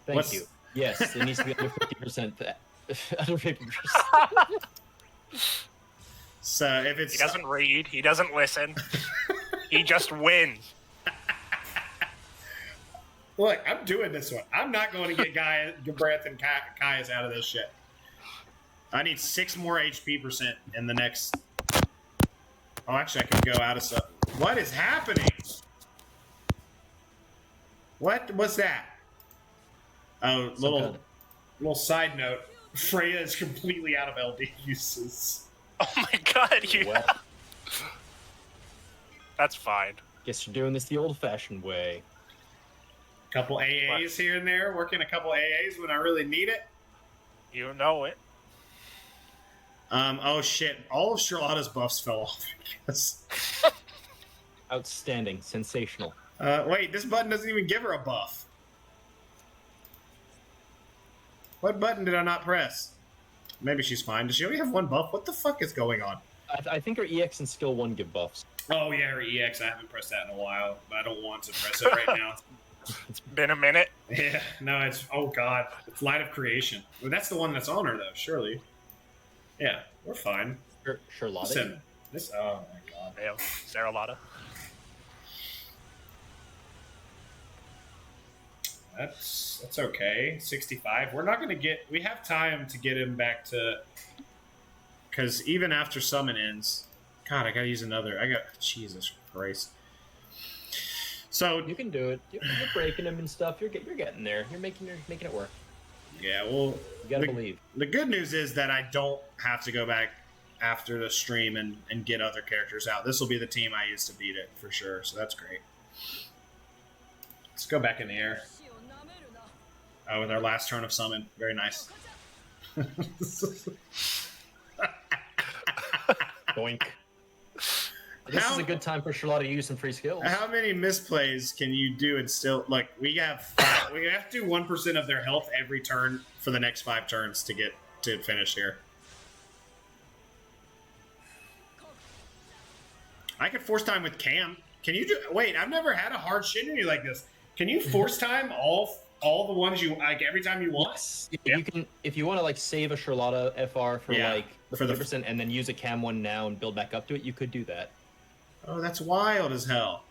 Thank you. Yes, it needs to be under 50%. Under 50%. So if it's he doesn't read, he doesn't listen, he just wins. Look, I'm doing this one. I'm not going to get Gabreth and Caius out of this shit. I need 6 more HP percent in the next. Oh, actually, I can go out of stuff. What is happening? What was that? Oh, little side note. Freya is completely out of LD uses. Oh my god, That's fine. Guess you're doing this the old-fashioned way. Couple AAs here and there, working a couple AAs when I really need it. You know it. Oh shit! All of Charlotta's buffs fell off. Outstanding, sensational. Wait, this button doesn't even give her a buff. What button did I not press? Maybe she's fine. Does she only have 1 buff? What the fuck is going on? I think her EX and skill 1 give buffs. Oh yeah, her EX. I haven't pressed that in a while. I don't want to press it right now. It's been a minute. Yeah, no, it's... Oh, God. It's Light of Creation. Well, that's the one that's on her, though, surely. Yeah, we're fine. Charlotta? This... Oh, my God. Yeah, Sarah Lotta. That's okay. 65. We're not going to get... We have time to get him back to... Because even after summon ends... God, I got to use another. Jesus Christ. So... You can do it. You're breaking him and stuff. You're getting there. You're making it work. Yeah, well... You got to believe. The good news is that I don't have to go back after the stream and get other characters out. This will be the team I used to beat it, for sure. So that's great. Let's go back in the air. With our last turn of summon. Very nice. Boink. This is a good time for Charlotte to use some free skills. How many misplays can you do and still... Like, we have to do 1% of their health every turn for the next 5 turns to get to finish here. I could force time with Cam. Can you do... Wait, I've never had a hard Shinryu like this. Can you force time all the ones you... Like, every time you want? Yes. You can... If you want to, like, save a Charlotta FR for, like, the 50% and then use a Cam one now and build back up to it, you could do that. Oh, that's wild as hell.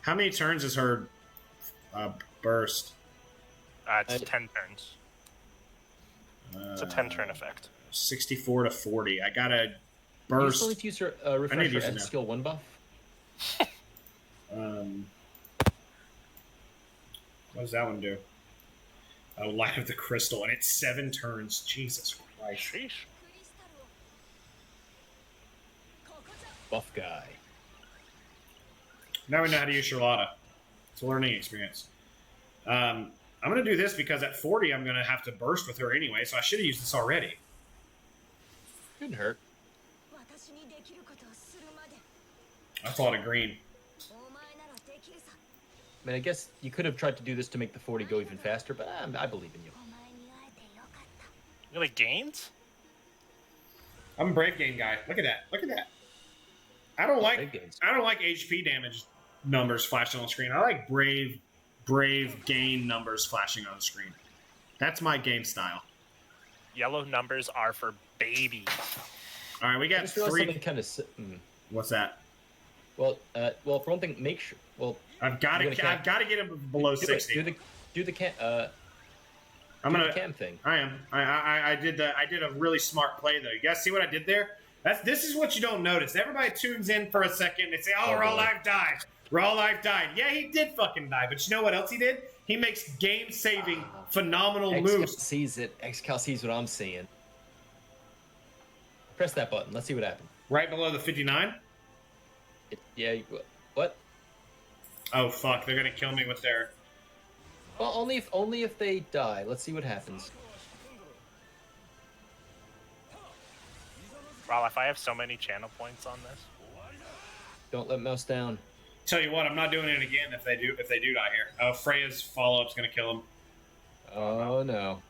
How many turns is her burst? It's 10 turns. It's a 10-turn effect. 64 to 40. I gotta You burst. still need to use her refresh her end skill 1 buff? What does that one do? Oh, Light of the Crystal, and it's 7 turns. Jesus Christ. Sheesh. Buff guy. Now we know how to use Charlotta. It's a learning experience. I'm going to do this because at 40 I'm going to have to burst with her anyway, so I should have used this already. Couldn't hurt. I thought of green. I mean, I guess you could have tried to do this to make the 40 go even faster, but I believe in you. Really gains? I'm a Brave Gain guy. Look at that. Look at that. I don't like HP damage numbers flashing on the screen. I like Brave Gain numbers flashing on the screen. That's my game style. Yellow numbers are for babies. All right, we got 3. Kind of. What's that? Well, for one thing, make sure. Well, I've got to get him below 60. Do the cam. I'm gonna the cam thing. I am. I did a really smart play though. You guys see what I did there? This is what you don't notice. Everybody tunes in for a second. They say, "Oh, Raw Life died. Raw Life died." Yeah, he did fucking die. But you know what else he did? He makes game-saving, phenomenal moves. Sees it. XCal sees what I'm seeing. Press that button. Let's see what happens. Right below the 59. What? Oh fuck! They're gonna kill me with their. Well, only if they die. Let's see what happens. Wow, if I have so many channel points on this. Don't let mouse down. Tell you what, I'm not doing it again if they do die here. Oh, Freya's follow-up's gonna kill him. Oh no.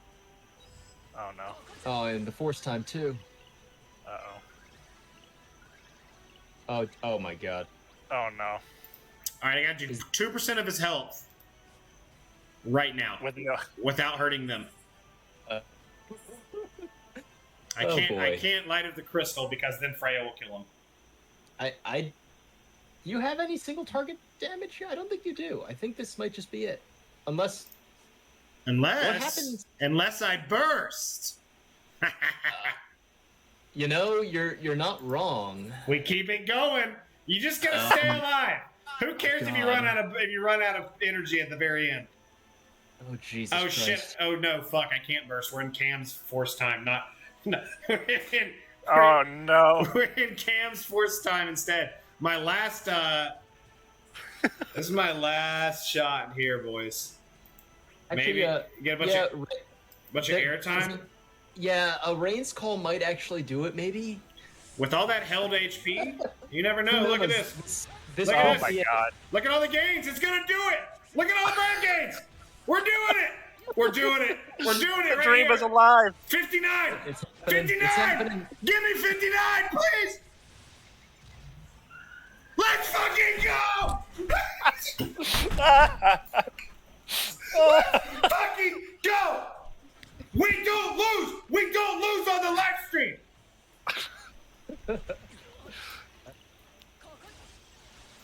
Oh no. Oh, and the force time too. Oh my god. Oh no. All right, I got to do 2% of his health right now without hurting them. I can't Light of the Crystal because then Freya will kill him. Do you have any single target damage here? I don't think you do. I think this might just be it. Unless I burst. You know, you're not wrong. We keep it going. You just gotta stay alive. Who cares if you run out of energy at the very end? Oh Jesus! Oh Christ. shit! Oh no! Fuck! I can't burst. We're in Cam's force time. No. Oh no! We're in Cam's force time instead. My last. This is my last shot here, boys. Actually, Maybe get a bunch of airtime. Yeah, a Rain's Call might actually do it. Maybe. With all that held HP, you never know. Look at this. Oh my god! Look at all the gains. It's gonna do it. Look at all the brand gains. We're doing it. We're doing it. We're doing it. The dream is alive. 59. It's 59. Give me 59, please. Let's fucking go. Let's fucking go. We don't lose. We don't lose on the live stream.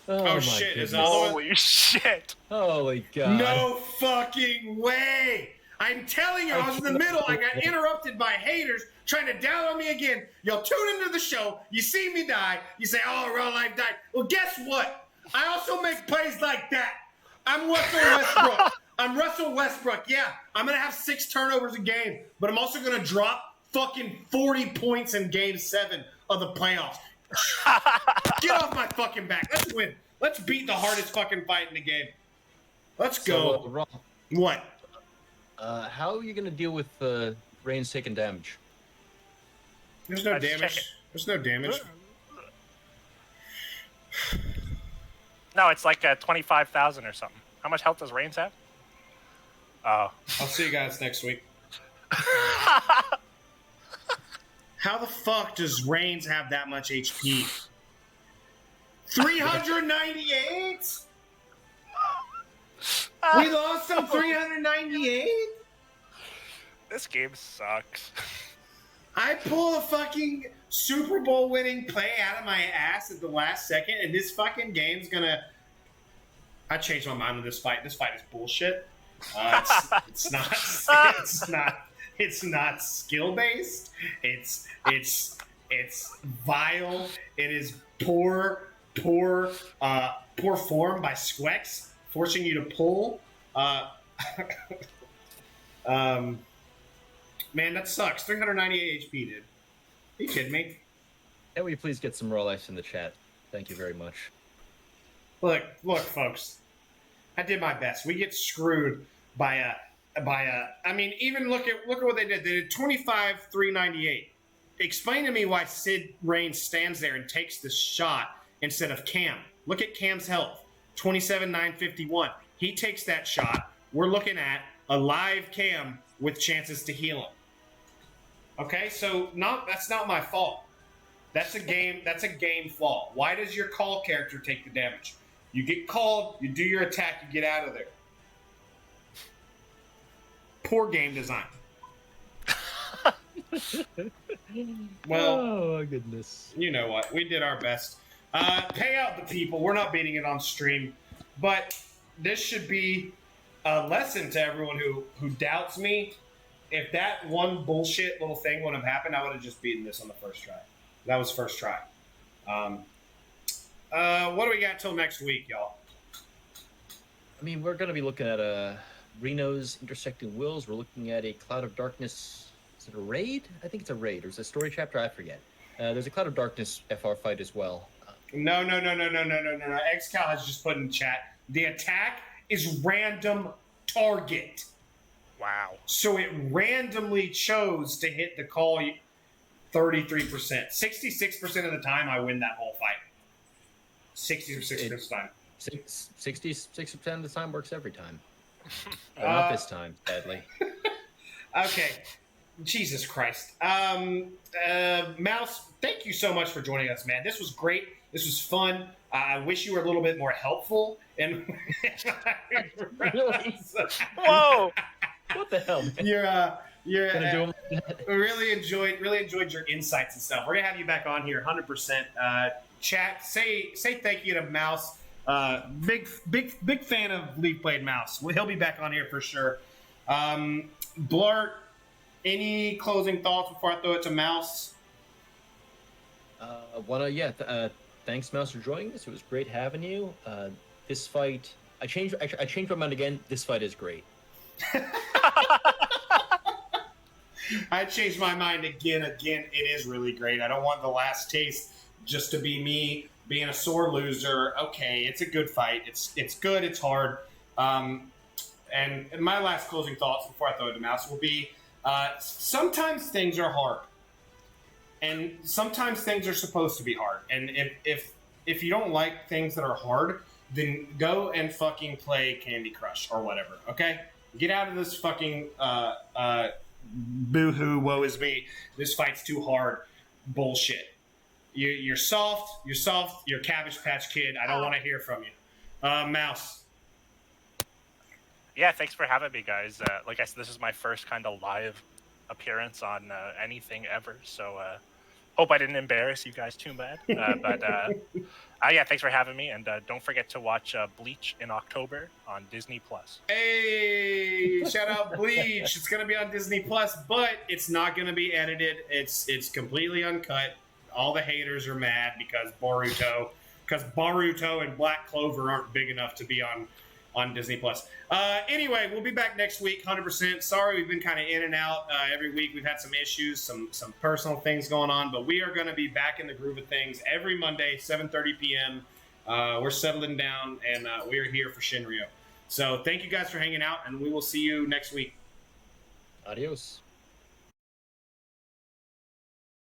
Oh shit! Is that all? Holy shit! Holy god! No fucking way! I'm telling you, I was in the middle. I got interrupted by haters trying to down on me again. Y'all tune into the show. You see me die. You say, "Oh, Raw Life died." Well, guess what? I also make plays like that. I'm Russell Westbrook. I'm Russell Westbrook. Yeah, I'm gonna have 6 turnovers a game, but I'm also gonna drop fucking 40 points in Game 7 of the playoffs. Get off my fucking back. Let's win. Let's beat the hardest fucking fight in the game. Let's go. So, Raw, What? how are you gonna deal with Reigns taking damage? There's no Let's check damage. it. There's no damage. No, it's like 25,000 or something. How much health does Reigns have? Oh. I'll see you guys next week. How the fuck does Reigns have that much HP? 398? We lost some 398? This game sucks. I pull a fucking Super Bowl winning play out of my ass at the last second, and this fucking game's gonna. I changed my mind on this fight. This fight is bullshit. It's not skill based. It's vile. It is poor form by Squex, forcing you to pull. Man, that sucks. 398 HP, dude. Are you kidding me? Can we please get some Raw Life in the chat? Thank you very much. Look, folks. I did my best. We get screwed by a. I mean, even look at what they did. They did 25-398. Explain to me why Sid Reigns stands there and takes the shot instead of Cam. Look at Cam's health, 27,951. He takes that shot. We're looking at a live Cam with chances to heal him. Okay, so that's not my fault. That's a game flaw. Why does your call character take the damage? You get called, you do your attack, you get out of there. Poor game design. Well, oh my goodness. You know what? We did our best. Pay out the people. We're not beating it on stream, but this should be a lesson to everyone who doubts me. If that one bullshit little thing would have happened, I would have just beaten this on the first try. That was first try. What do we got till next week, y'all? I mean, we're going to be looking at Reno's Intersecting Wills. We're looking at a Cloud of Darkness. Is it a raid? I think it's a raid. Or is it a story chapter? I forget. There's a Cloud of Darkness FR fight as well. No. XCal has just put in chat. The attack is random target. Wow. So it randomly chose to hit the call 33%. 66% of the time, I win that whole fight. 66% of the time. 66% of the time works every time. Not this time, sadly. Okay. Jesus Christ. Mouse, thank you so much for joining us, man. This was great. This was fun. I wish you were a little bit more helpful. And Really? Whoa! What the hell, man? You're Gonna do really enjoyed your insights and stuff. We're gonna have you back on here, 100%. Chat, say thank you to Mouse. Big fan of Leafblade Mouse. He'll be back on here for sure. Blart, any closing thoughts before I throw it to Mouse? Thanks, Mouse, for joining us. It was great having you. This fight, I changed my mind again. This fight is great. I changed my mind again. It is really great. I don't want the last taste just to be me being a sore loser. Okay, it's a good fight. It's good. It's hard. And my last closing thoughts before I throw it to Mouse will be: sometimes things are hard, and sometimes things are supposed to be hard. And if you don't like things that are hard, then go and fucking play Candy Crush or whatever. Okay, get out of this fucking boo-hoo, woe is me, this fight's too hard bullshit. You're soft, you're Cabbage Patch Kid. I don't want to hear from you. Mouse. Yeah, thanks for having me, guys. Like I said, this is my first kind of live appearance on anything ever. So, Hope I didn't embarrass you guys too bad. Yeah, thanks for having me, and don't forget to watch Bleach in October on Disney+. Hey, shout out Bleach. It's going to be on Disney+, but it's not going to be edited. It's completely uncut. All the haters are mad because Boruto and Black Clover aren't big enough to be on Disney+. Anyway, we'll be back next week, 100%. Sorry, we've been kind of in and out every week. We've had some issues, some personal things going on, but we are going to be back in the groove of things every Monday, 7:30 p.m. We're settling down, and we're here for Shinryu. So thank you guys for hanging out, and we will see you next week. Adios.